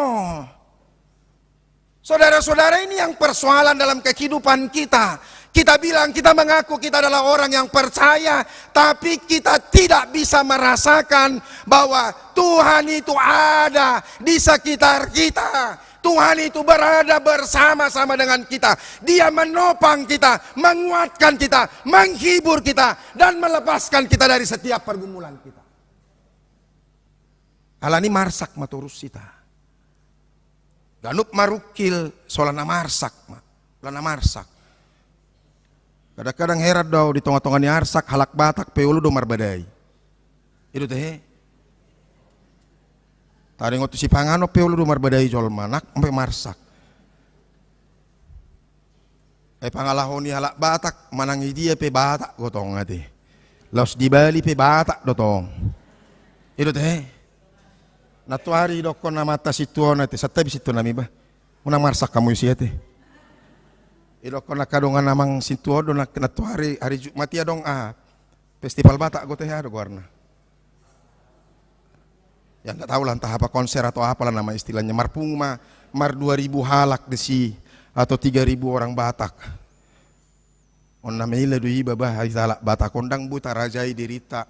Saudara-saudara, ini yang persoalan dalam kehidupan kita. Kita bilang kita mengaku kita adalah orang yang percaya, tapi kita tidak bisa merasakan bahwa Tuhan itu ada di sekitar kita. Tuhan itu berada bersama-sama dengan kita. Dia menopang kita, menguatkan kita, menghibur kita, dan melepaskan kita dari setiap pergumulan kita. Alani marsak maturus kita. Ganup marukil solana marsak, lana marsak. Kadang-kadang herat daw di tengah-tengah ni arsak halak batak peulu do marbadai. Itu teh. Tadi ngotu si pangano peulu do marbadai jol manak sampai marsak. Pangalahoni halak batak manangi dia pe batak gotong ate. Los di Bali pe batak dotong. Itu teh. Natuari dokon na mata situon ate satabi situ nami ba. Unang marsak kamu isi ate. Idokon na kadongan namang situon do na natuari hari Jumat ya dong festival batak go teh ada warna. Ya enggak tahu lah entah apa konser atau apalah nama istilahnya. Marpung mar 2000 halak desi atau 3000 orang Batak. On namanya dui babah halak Batak kondang buta rajai dirita.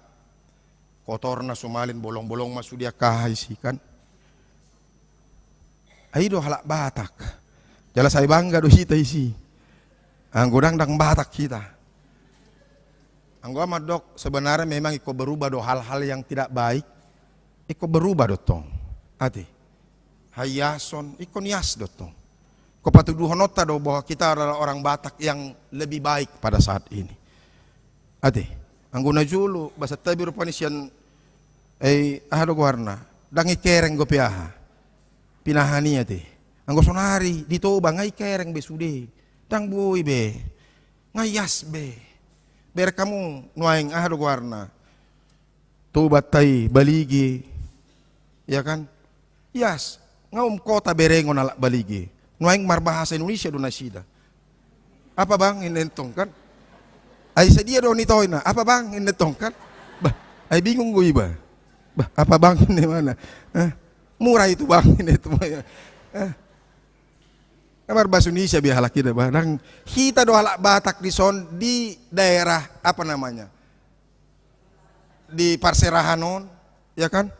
Kotorna sumalin bolong-bolong masuk dia kahisi kan. Aido halak Batak. Jala saya bangga do hita isi. Anggodang dang Batak kita. Anggo amat dok sebenarnya memang iko berubah do hal-hal yang tidak baik. Iko berubah dotong. Ati. Hayason iko nias dotong. Ko patuduhan nota do bahwa kita adalah orang Batak yang lebih baik pada saat ini. Ati. Angguna julu basa tabi rupani sian do warna. Dangi kereng go piaha. Pinahani ati. Anggo sonari dito ba ngai kereng be sude. Dang boy be. Ngayas be. Ber kamu nuaing do warna. Tubat tai baligi. Ya kan? Yes, ngaum kota berengon alak baligi. Nuaing marbahasa Indonesia do nasida. Apa bang inentong kan? Ay sedia do nitoy na. Apa bang inentong kan? Bah, ay bingung gue ba. Bah, apa bang ini mana? Murah itu bang ini itu. Kamar bahasa Indonesia biar kita bah. Nang kita do halak Batak di son di daerah apa namanya? Di Parserahanon, ya kan?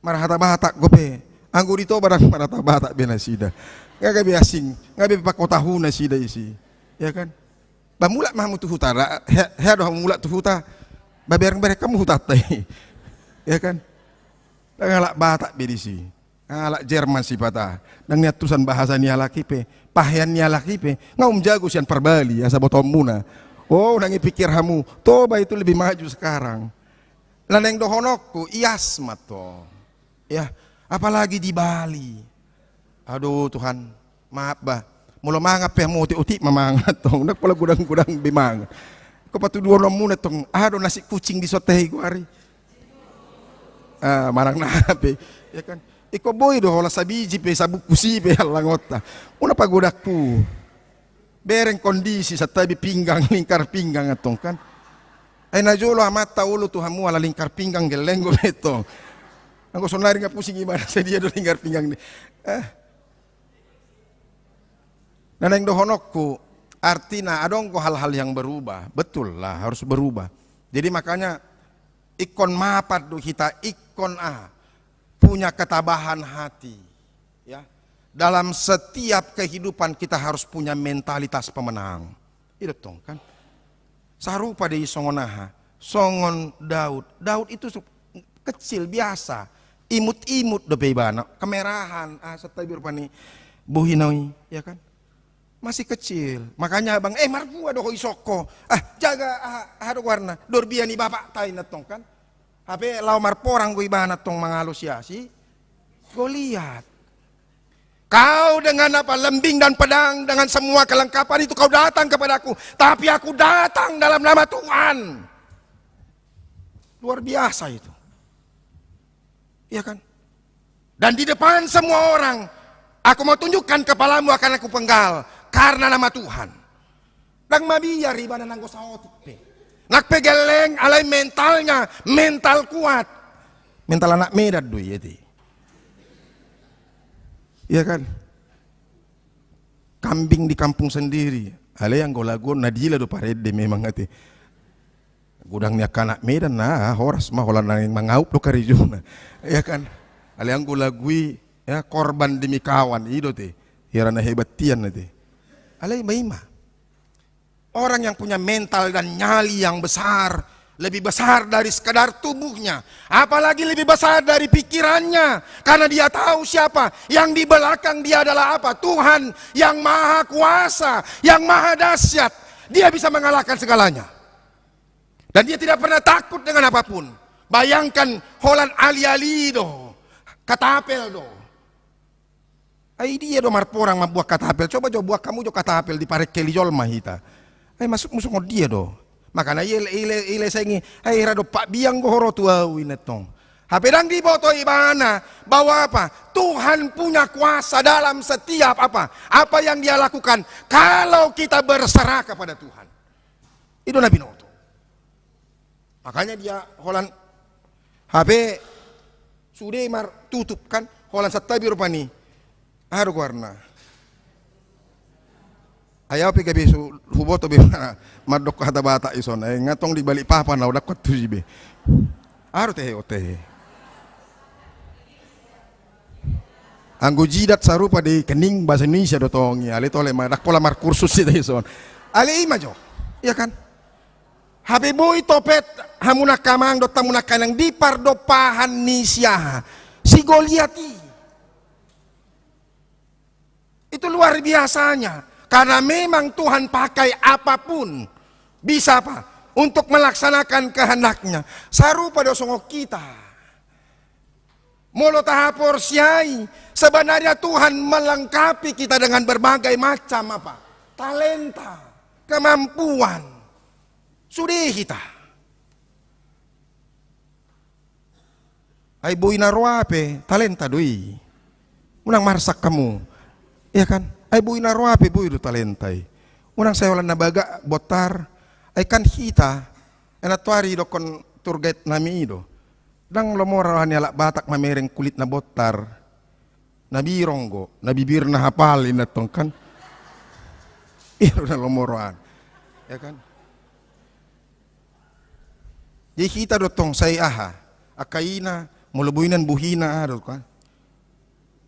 Marahata Batak gope. Anggur itu barang marahata Batak benasida. Nga gabi asing, gabi pakotahuna si day si. Ya kan? Bamula mahamu tu huta, doh mula tu huta. Babereng-bereng kamu hutatay. Ya kan? Ngalak Batak bedisi. Ngalak Jerman si patah. Nang niat tulisan bahasa niya laki pe, pahian niya laki pe. Ngaum jago sian perbali asa botom muna. Oh, nangi pikir hamu, toba itu lebih maju sekarang. Laneng dohonokku iasmat to. Ya, apalagi di Bali. Aduh Tuhan, maaf bah. Mula mangap ya mau uti mamangat tong. Nak pala gudang-gudang bimang. Ko patuduan muna tong. Ado nasi kucing di sotehi ko ari. Marang nape. Ya kan. Iko boy do hola sabiji pe sabuk kusi pe langota. Una pagodakku. Bereng kondisi sa tabi pinggang lingkar pinggang atong kan. Ay najolo amata ulo tuhamu ala lingkar pinggang gelenggo beto. Angko sonari nga pusing gimana sa dia do lingkar pinggang ni. Naneng dohonokku artinya adong ko hal-hal yang berubah. Betul lah harus berubah. Jadi makanya ikon mapat do kita ikon punya ketabahan hati. Ya. Dalam setiap kehidupan kita harus punya mentalitas pemenang. Itu tong kan. Sarupa di songonaha, songon Daud. Daud itu kecil biasa. Imut-imut do bebana, kemerahan setabir pani buhinoi, ya kan? Masih kecil, makanya abang, marpu ada koi soko, jaga ada warna, dorbiani bapak tay natong kan, tapi lau marporang koi bana tong mengalusiasi, Goliat, kau dengan apa lembing dan pedang dengan semua kelengkapan itu kau datang kepadaku, tapi aku datang dalam nama Tuhan, luar biasa itu, iya kan, dan di depan semua orang, aku mau tunjukkan kepalamu akan aku penggal. Karena nama Tuhan. Nang mabiyar ibana nang gosaotik pe. Nakpegeleng alay mentalnya, mental kuat. Mental anak medad do yeti. Iya kan? Kambing di kampung sendiri. Alay yang golagon nadila do parede memang ati. Gudangnya kanak medan horas mah holan nang mangaup do karijuna. Iya kan? Alay yang golagui ya korban demi kawan ido te. Hirana hebatian nanti. Alay maima. Orang yang punya mental dan nyali yang besar, lebih besar dari sekadar tubuhnya, apalagi lebih besar dari pikirannya, karena dia tahu siapa yang di belakang dia adalah apa? Tuhan yang maha kuasa, yang maha dahsyat. Dia bisa mengalahkan segalanya. Dan dia tidak pernah takut dengan apapun. Bayangkan holan ali-ali do, katapel do. Ay dia do marporang mabuah katapel. Coba buah kamu jo katapel di parek kelijol mahita. Ay masuk musuh dia do. Makanya ile sengi. Ay rado pak biang go horo tua winetong. Hapedang di boto ibana bahwa apa? Tuhan punya kuasa dalam setiap apa yang dia lakukan. Kalau kita berserah kepada Tuhan. Itu Nabi Noto. Makanya dia holan HP sudah tutup kan. Holan satabir pani. Haru warna. Ayaw pi gabi su huboto be madok ko hata bata ison ngatong di balik papan law dakot tujibe. Haru teh ote. Anggo jidat sarupa di kening bahasa Indonesia do tongi ali tole madak pola mar kursus itu ison. Ali imajo. Iya kan? Habibui topet hamunak kamang do tamunak kanang di pardopahan nisya. Si Goliati. Itu luar biasanya. Karena memang Tuhan pakai apapun. Bisa apa? Untuk melaksanakan kehendaknya. Sarupa dosongok kita. Molo tahapor siai. Sebenarnya Tuhan melengkapi kita dengan berbagai macam apa? Talenta. Kemampuan. Sudah kita. Ay boy na ruape. Talenta doi. Unang marsak kamu. Iya kan? Ay buhay na ruapi, buhay do talentay. Unang sayo lang nabaga, botar. Ay kan kita, enatuari do kon tour guide nami do. Dang lomorahan niya batak mamereng kulit na botar. Nabirong go, nabibir na hapalin na tong kan. Iro na lomorahan. Ya kan? Di kita do tong say aha. Akaina, mulubuinan buhina do kan.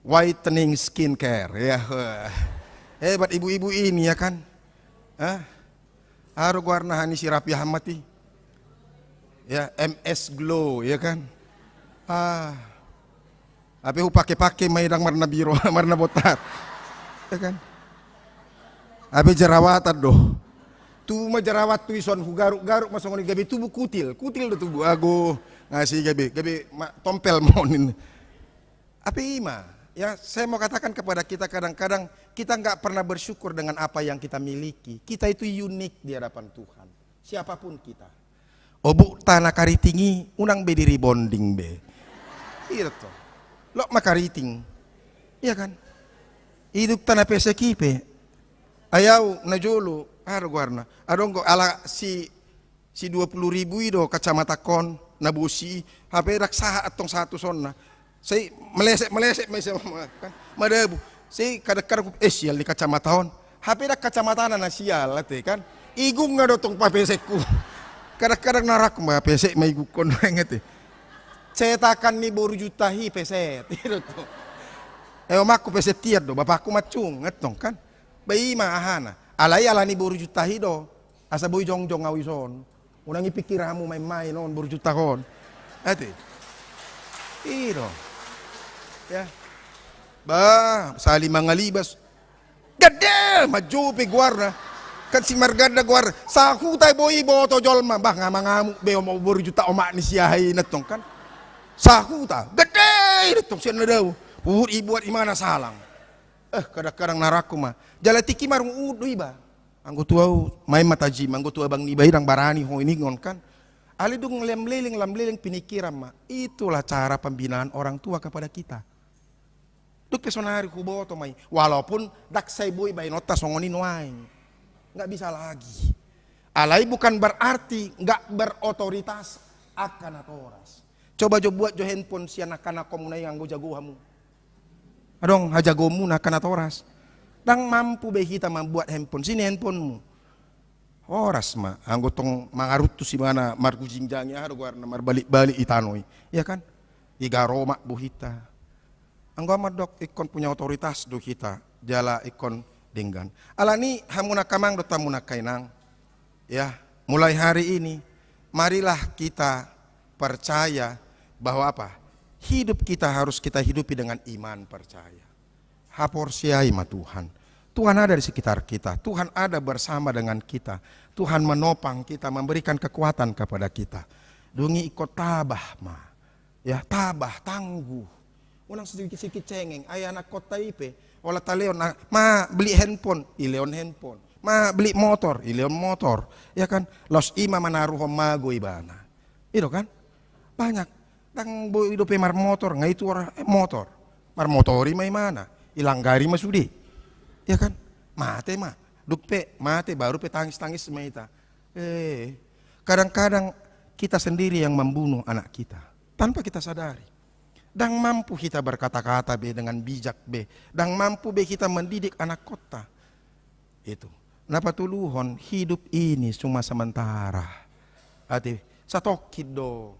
whitening skincare ya. Hebat ibu-ibu ini ya kan. Haru warna hani si Rapi Hamati. Ya, MS Glow ya kan. Tapi pakai maidang warna biru, warna botak. Ya kan. Abi jerawatan doh. Tu mah jerawat tu ison garuk-garuk masuk ngoni gabi tubuh kutil do tubuh ago ngasih gabi tompel monin. Api ima, ya saya mau katakan kepada kita kadang-kadang kita nggak pernah bersyukur dengan apa yang kita miliki. Kita itu unik di hadapan Tuhan. Siapapun kita. Obu tanah karitingi unang bediri bonding be. Iya tuh. Lo makariting. Iya kan? Hidup tanah pesekipe. Ayaw na jolo, warna. Adong go ala si 20.000 itu kacamata kon nabusi, HP raksaha atong satu sonna. Saya melesek kan. Madabu. Saya kadang-kadang sial di kacamata on. HP dak kacamata na sial ate kan. Igung nga dotong papesekku. Kadang-kadang narak mah pesek may gukon ngete. Cetakan ni boru juta hi peset. Itu tuh. Omakku peset tiad do, bapakku macung ngetong kan. Bayi mah ahana, alai alani boru juta hido, asa boy jongjong awison, unangi pikiramu main-main non boru juta kon, ati, iro, ya, sali mangalibas, gede, maju pe guarna, kan si margada guar, saku tay boy boto jolma, ngamangamu beo mau boru juta omak ni siahay natong kan, saku ta, gede, natong siya na daw, puhut ibuat imana salang. Kadang-kadang naraku mah jalatiki marung udu iba anggo tua main mataji anggo tua bang niba irang barani ho ini ngon kan ali dung lam-leling pinikiran mah itulah cara pembinaan orang tua kepada kita duk pesonari kuboto mai walaupun daksai boy bay nota songonin wae nggak bisa lagi alai bukan berarti nggak berotoritas akan atoras coba buat jo handphone si anak-anak komunai anggo jago hamu adong hajagomu na kanatoras. Dang mampu be kita membuat handphone. Sini handphonemu. Horas mah anggotong mangarutu si mana margu jingjangnya haru warna marbalik-balik itanoi. Ya kan? Iga Roma buhita. Anggo dok ikon punya otoritas do kita. Jala ikon denggan. Alani hamuna kamang do tamuna kainang. Ya, mulai hari ini marilah kita percaya bahwa apa? Hidup kita harus kita hidupi dengan iman percaya. Haporsiai ma Tuhan. Tuhan ada di sekitar kita. Tuhan ada bersama dengan kita. Tuhan menopang kita, memberikan kekuatan kepada kita. Dungi ikut tabah ma. Ya tabah, tangguh. Unang sedikit-sedikit cengeng. Ayah anak kota ipe. Olah taleon. Ma beli handphone. Ileon handphone. Ma beli motor. Ileon motor. Ya kan. Los ima manaruhom mago ibana. Itu kan. Banyak. Tang boy hidup mar motor, nggak itu orang motor, mar motori mai mana, ilanggari masudi, ya kan, mate mah, dukpe mate baru pe tangis semeta, kadang-kadang kita sendiri yang membunuh anak kita, tanpa kita sadari, dan mampu kita berkata-kata be dengan bijak be, dan mampu be kita mendidik anak kota, itu, napa tuluhon hidup ini cuma sementara, ati satokid do.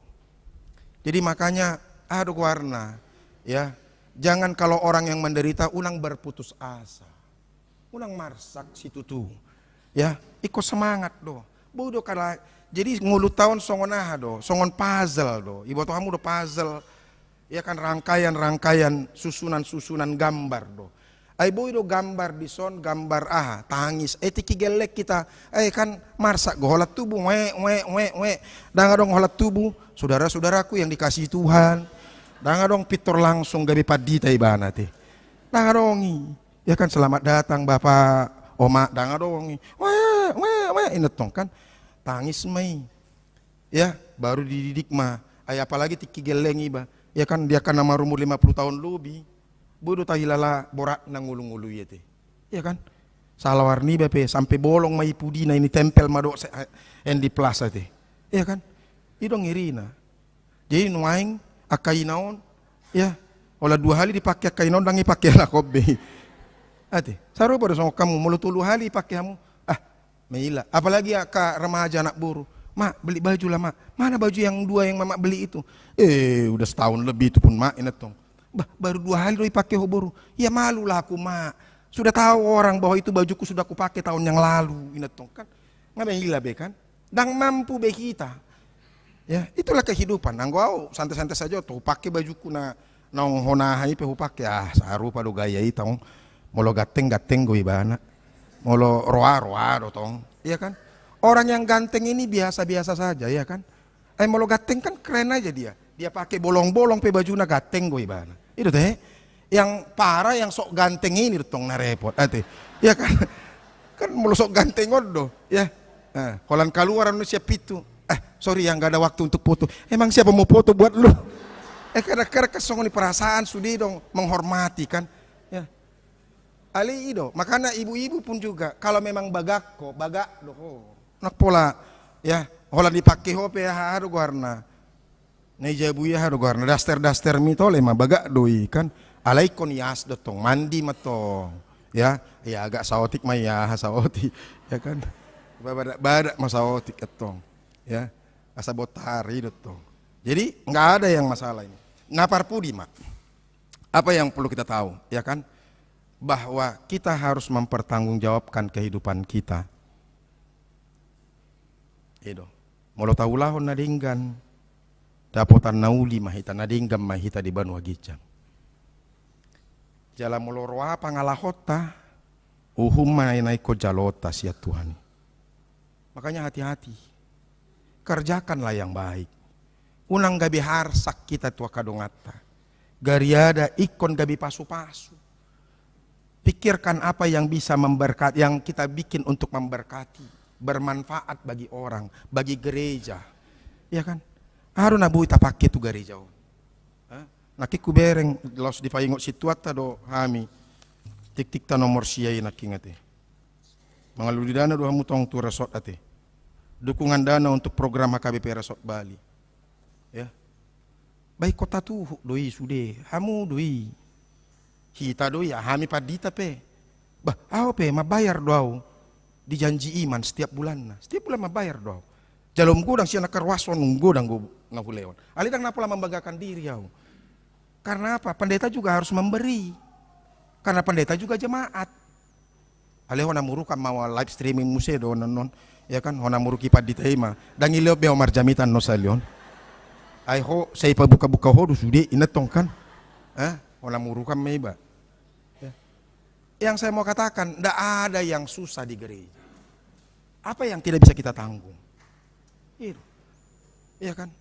Jadi makanya warna ya jangan kalau orang yang menderita unang berputus asa, unang marsak situ tuh, ya ikut semangat do, bodoh kala jadi ngulu tahun songon do, songon puzzle do, ibu kamu do puzzle, ya kan rangkaian susunan gambar do, ay boy do gambar di son gambar tangis, tiki gelek kita, kan marsak goholat tubuh, dang dong holat tubuh. Saudara-saudaraku yang dikasihi Tuhan, dong pitor langsung gabi padita ibana teh. Dangadongi, ya kan selamat datang Bapak, Oma, dangadongi. Inetong kan tangis mai. Ya, baru dididik mah. Apalagi tiki geleng iba. Ya kan dia kan nama umur 50 tahun lebih. Bodoh tahilala borak nangulu-ngulu ya teh. Ya kan? Salawarni bape sampai bolong mai pudina ini tempel madok yang di plaza teh. Ya kan? Idong irina. Jadi nuaing akai naon ya olah 2 hari dipakai akai naon dangi pakai lah kobe. Ate, saru pada sama kamu mulu 3 hari pakai kamu. Meila. Apalagi ka remaja anak buru. Mak beli baju lah mak. Mana baju yang 2 yang mama beli itu? Udah setahun lebih itu pun mak inetong. Baru 2 hari doi pakai hoboru. Ya malulah aku mak. Sudah tahu orang bahwa itu bajuku sudah aku pakai tahun yang lalu. Inatong kan. Ngapain gila be kan. Dan mampu be kita. Ya, itulah kehidupan. Anggau santai-santai saja tuh pakai bajuku na naong honahai pe pakai sarupa do gaya itong. Molo gateng-gateng gue bana. Molo roa-roa do tong. Iya kan? Orang yang ganteng ini biasa-biasa saja, ya kan? Molo gateng kan keren aja dia. Dia pakai bolong-bolong pe bajuna gateng gue bana. Itu teh. Yang parah yang sok ganteng ini tong na repot ate. Ya kan? Kan molo sok ganteng odo, ya. Holan keluar Indonesia pitu. Sorry yang gak ada waktu untuk foto. Emang siapa mau foto buat lu? Kadang-kadang kesongoni perasaan sudi dong menghormati kan. Ya. Ali itu, makanya ibu-ibu pun juga kalau memang bagak doh. Nak pola ya, holan dipakai hope ya haru warna. Neja bu ya haru warna daster mitole mah bagak doi kan. Alai kon yas dotong mandi matong. Ya agak saotik mah ya saotik ya kan. Badak masaotik etong. Ya, asa botari dotong. Jadi nggak ada yang masalah ini. Ngapar pudi mak. Apa yang perlu kita tahu, ya kan? Bahwa kita harus mempertanggungjawabkan kehidupan kita. Itu. Molo tahu lahon nadinggan. Dapotan nauli mahita nadinggam mahita di Banua Gijang. Jala molo roa pangalahota. Uhum naik ko jalota sia Tuhan. Makanya hati-hati. Kerjakanlah yang baik. Unang gabi harsak kita tua kadongata. Gariada ikon gabi pasu-pasu. Pikirkan apa yang bisa memberkati, yang kita bikin untuk memberkati, bermanfaat bagi orang, bagi gereja, ya kan? Harus nabu ita pakai tu gereja. Naki ku bereng los di paingot situata do hami, tik ta nomor siai nakingate. Mengaluri dana do hamu tong tu resort ate. Dukungan dana untuk program HKBP Resort Bali. Ya. Baik kota tu doi sude, hamu doi. Kita doi ya hami padita pe. Pe mabayar doau. Dijanji iman setiap bulan. Setiap bulan mabayar doau. Jalom gudang siya nakarwason gudang go ngapulewan. Alidang napola membanggakan diri yau. Karena apa? Pendeta juga harus memberi. Karena pendeta juga jemaat. Aleho namurukan mau live streaming muse do non. Ya kan hona muruki padita ima. Dan ileo be Omar Jamitan no salion. Ai ho say pabuka-buka ho sude inetong kan. Hona murukan meba. Ya. Yang saya mau katakan, tidak ada yang susah di gereja. Apa yang tidak bisa kita tanggung? Itu. Iya kan?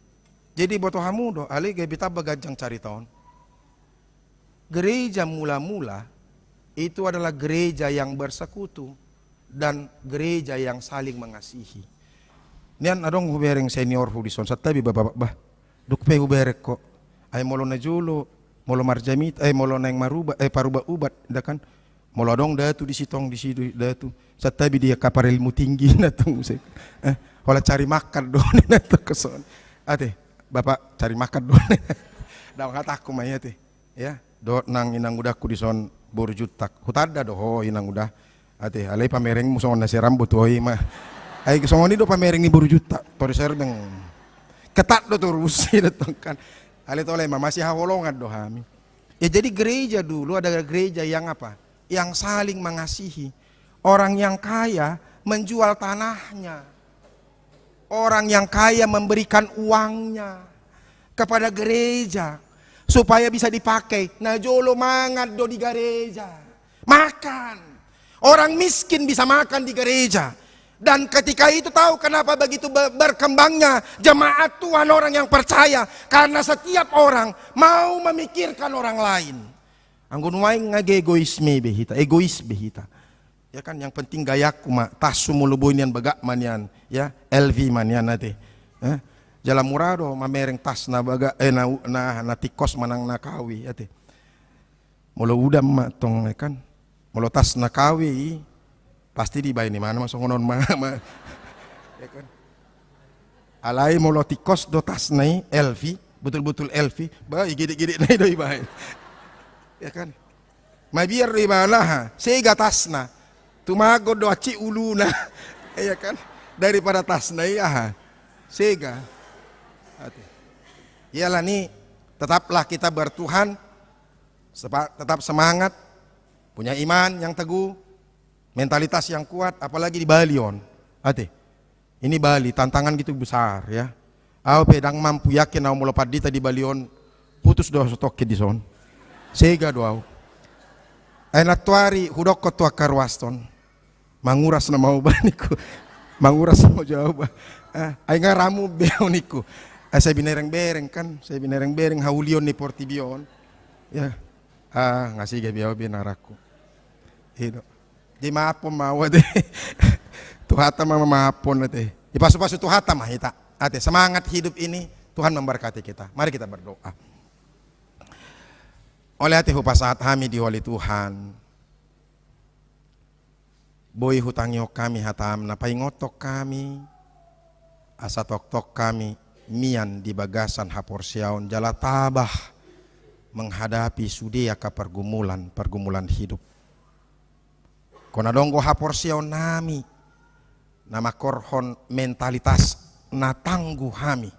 Jadi boto hamudo, ali gebita bagajang cari tahun. Gereja mula-mula itu adalah gereja yang bersekutu dan gereja yang saling mengasihi. Nian adong hubereng senior hudison satabi bapak dukpe huberek kok. Ay molo na julo, molo marjamit, molo nang maruba, paruba ubat, kan? Molo dong datu di sitong di situ datu. Satabi dia kapar ilmu tinggi na tong musik. Hola cari makan don na to keson. Ate, bapak cari makan don. Daw hataku mah ate. Ya, do nang inang udahku di son borjutak. Hutada do ho inang udah. Ate, alay pamereng mo son na si rambut hoy mah. Ay songoni do pamereng ni borjutak. Tori serbeng. Ketat do turusi datang kan. Ali toleh masih hawolongan do hami. Ya jadi gereja dulu ada gereja yang apa? Yang saling mengasihi. Orang yang kaya menjual tanahnya. Orang yang kaya memberikan uangnya kepada gereja supaya bisa dipakai. Nah jolo mangat do di gereja. Makan. Orang miskin bisa makan di gereja. Dan ketika itu tahu kenapa begitu berkembangnya jemaat Tuhan orang yang percaya. Karena setiap orang mau memikirkan orang lain. Anggun waing ngage egoisme behita, egois behita. Ya kan yang penting gayaku mak tasu mulubuinian bagak manian, ya LV manian nate. Jalan murado mamereng tas na baga na tikos manang nakawi ate. Mulu udam mak tong kan. Mulu tas nakawi pasti dibayar di mana masuk ngonon mah. Ya kan. Alai mulu tikos do tas nai LV, betul-betul LV, ba gede-gede nai do ibai. Ya kan. Mabiar di mana sega tasna. Tumago do aci uluna. Ya kan. Daripada tasna ya. Sega. Iyalah nih tetaplah kita bertuhan Tetap semangat, punya iman yang teguh, mentalitas yang kuat, apalagi di Bali on. Ate, ini Bali tantangan gitu besar ya. Aku pedang mampu yakin aku melepat dita di Bali on, putus doa sotokke di son. Sega doa. Enak tuari hudok kotua karwaston. Manguras na mau baniku. Manguras mau jawab. Ay nga ramu beoniku. Saya binereng-bereng kan, saya binereng-bereng haulion ni Portibion. Ya. Ngasih gabiaw binaraku. Hido. Di maapon mawa deh. Tuhata mama maapon nate. Di pasu-pasu tuhata mahita. Ate semangat hidup ini Tuhan memberkati kita. Mari kita berdoa. Oleh hati hupasaat kami diwali Tuhan. Boy hutangyo kami hatam na paingotok kami. Asa tok-tok kami mian di bagasan haporsiaon jala tabah menghadapi sudia ka pergumulan hidup. Kona donggo haporsiaon nami nama korhon mentalitas na tangguh hami.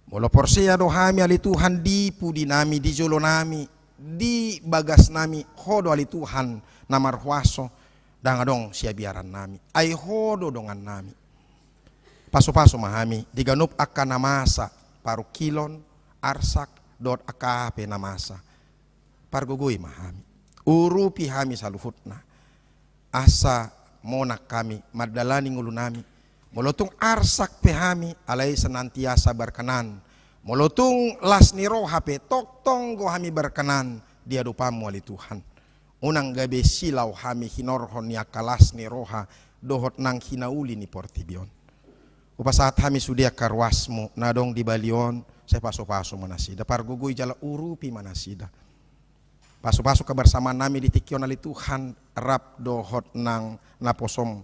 Molo porsia do hami ali Tuhan di pudi nami di jolo nami di bagas nami hodo ali Tuhan namarhuaso dangadong sia biaran nami ay hodo dongan nami. Paso-paso mahami diganup akan namasa paru kilon arsak dot akape namasa pargugui mahami urupi hami saluhutna asa monak kami madalani ngulu nami molotung arsak pehami alai senantiasa berkenan molotung las niro hape tok tonggo hami berkenan dia dupamu ali Tuhan unang gabe silau hami hinorhon ya kalas niroha dohot nang hinauli ni Portibion. Upasaat kami sudia karwasmu nadong di Balion saya paso-paso manasida pargugui jala urupi manasida paso-paso kebersamaan nami di tikion ali Tuhan rap dohot nang naposom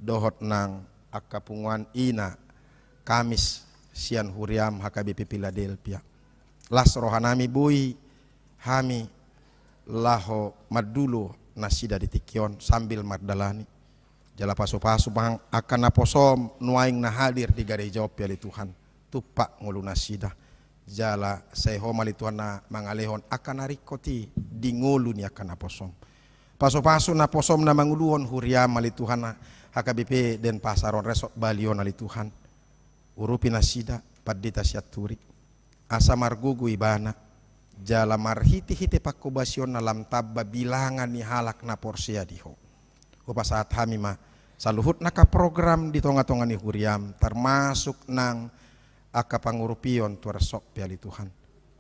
dohot nang akapunguan ina Kamis sian huriam HKBP Philadelphia las rohanami bui hami laho madulu nasida di tikion sambil mardalani jala paso-paso bang akan naposom nuaing na hadir di gereja ali Tuhan tupak ngulu nasida jala seho mali Tuhan na mangalehon akan narikoti di ngulu ni akan naposom paso-paso naposom na manguluon huriam mali Tuhan na HKBP dan pasaron resort Balion ali Tuhan urupi nasida padita siaturi asa margugu ibana jala marhiti-hiti pakubasion na lamtabba bilangan ni halak na porsia diho. Upasaat kami ma saluhut naka program di tonga-tonga ni huriam termasuk nang akapangurupion tuarsok piali Tuhan.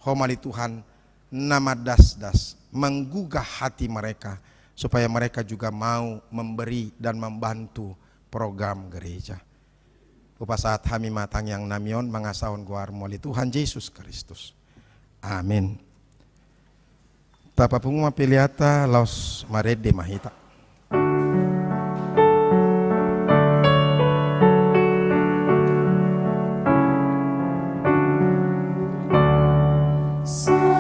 Homali Tuhan nama das-das menggugah hati mereka supaya mereka juga mau memberi dan membantu program gereja. Upasaat kami matang yang namion mangasahon guar moli Tuhan Yesus Kristus. Amin. Tapa punguma piliata laos marede mahita. Sulit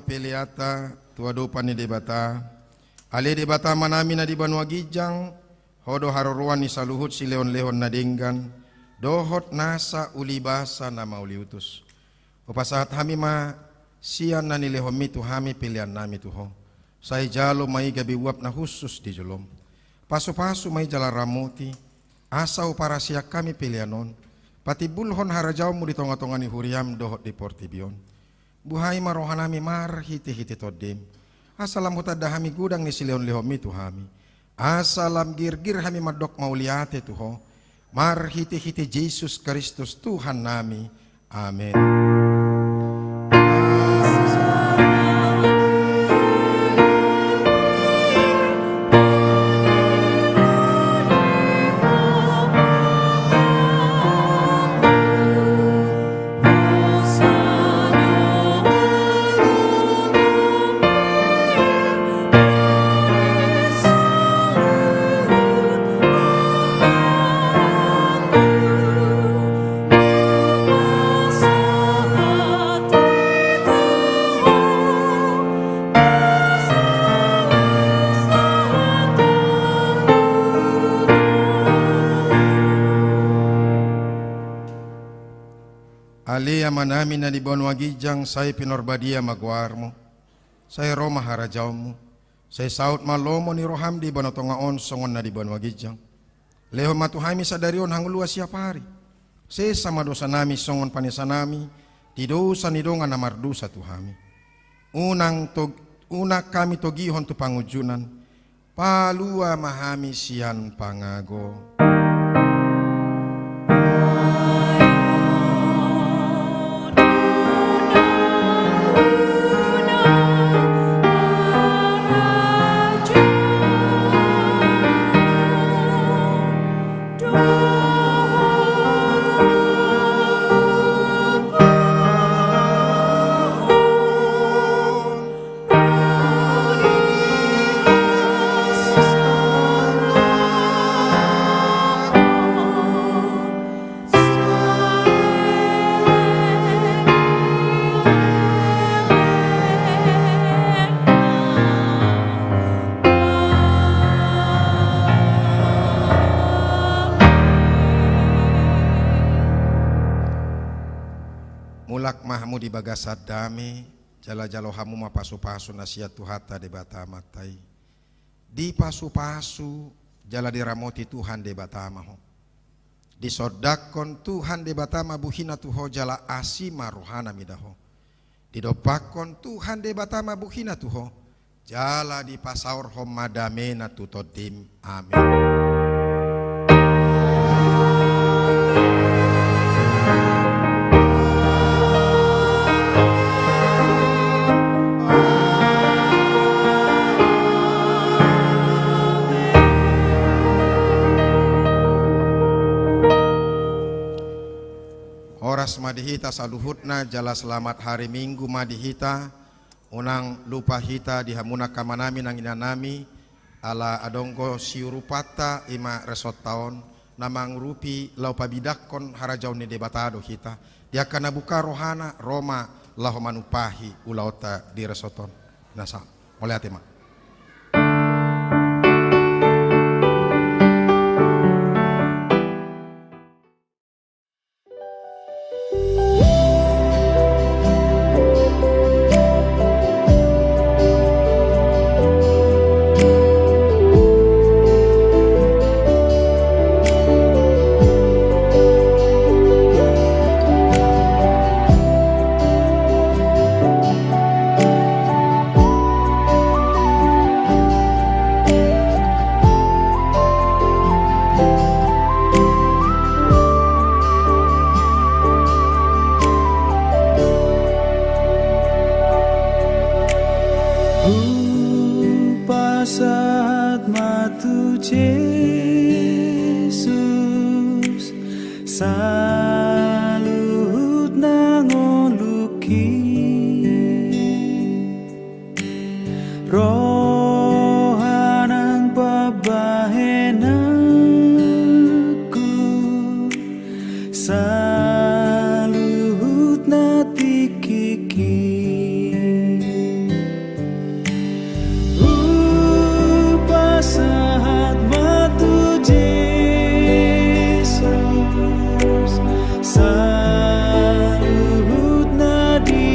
Peliata tua dupani di bata ale di bata manami na di banua gijang hodo haruruan ni saluhut si leon leon na dinggan dohot nasa ulibasa na mauliutus upasahat hami ma sian na nilehomi tu hami pilihan nami tuho say jalo may gabi wap na husus di julom paso-paso may jala ramuti asaw para siya kami pilihanon pati bulhon harajaw mo di tonga-tonga ni huriam dohot di portibion buhay marohanami mar hiti-hiti todim asalam hutad hami gudang ni sileon lehomi tu hami asalam gir-gir hami madok mauliate tuho mar hiti-hiti Jesus Kristus Tuhan nami amin. Alia manami na di banwa gijang say pinorbadia magwarmo say Roma harajawmo say saut malomo ni roham di banotongaon songon na di banwa gijang leho matuhami sa darion hangulua siapari say sama dosa nami songon panisanami di dosa ni dongan na mardusa tuhami una kami togihon tu pangujunan palua mahami sian pangago. Mulak mahmu di bagasat dami jala-jalo hamu ma pasu-pasu nasihat tuhata de bata matai di pasu-pasu jala diramoti Tuhan de bata maho di sodakon Tuhan de bata buhina tuho jala asima rohana midaho di dopakon Tuhan de bata buhina tuho jala di pasaur hom madamena tutodim amin. hita saluhutna jala selamat hari Minggu madi hita unang lupa hita dihamuna kamanami nanginanami ala adongko siurupata ima resot taon namang rupi lau pabidakon harajaun ni debatado hita dia kana buka rohana Roma lahu manupahi ulauta di resoton nasa mulai hati mak. Sambut nadi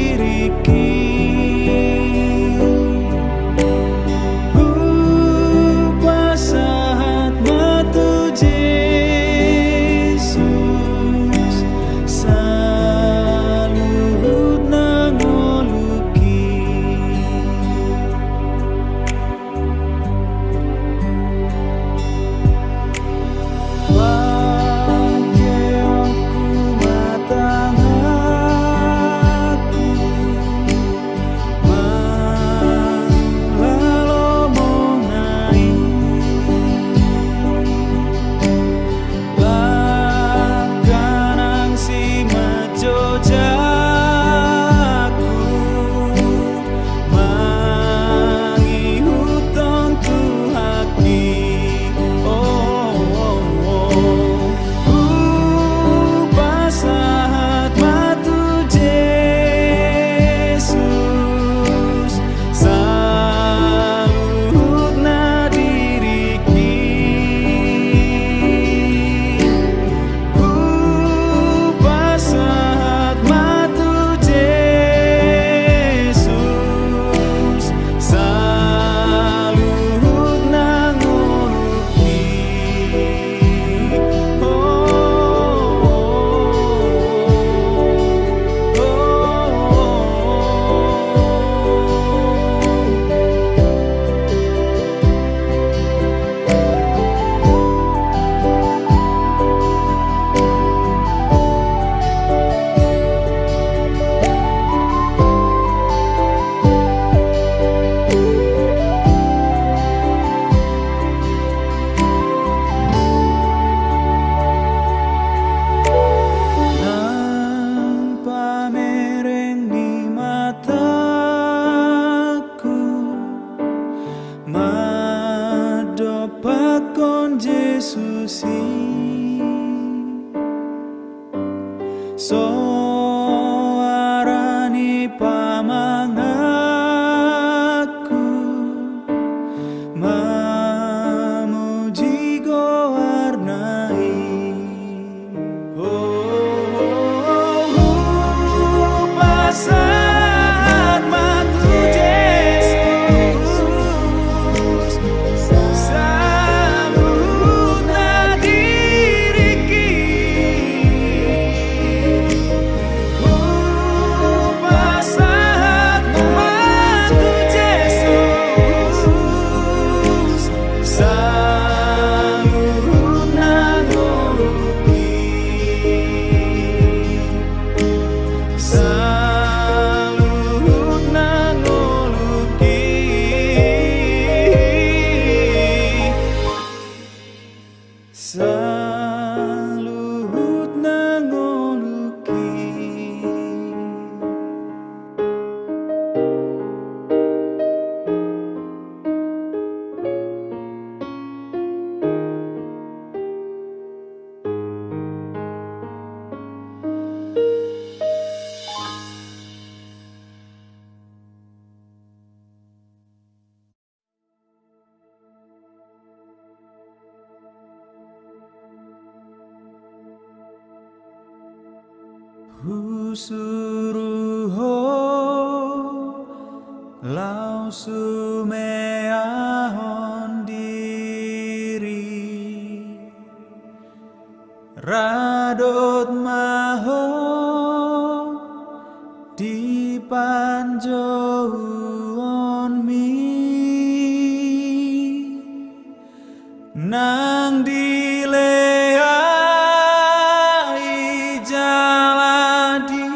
Husuruho lau sumeahon diri radot maho di panjauhan mi nang dileai jaladi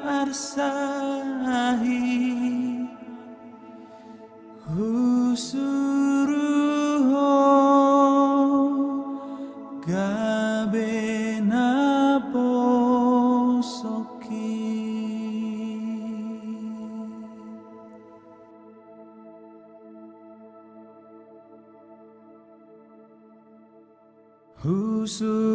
arsahi husuruho gabena posoki. Husu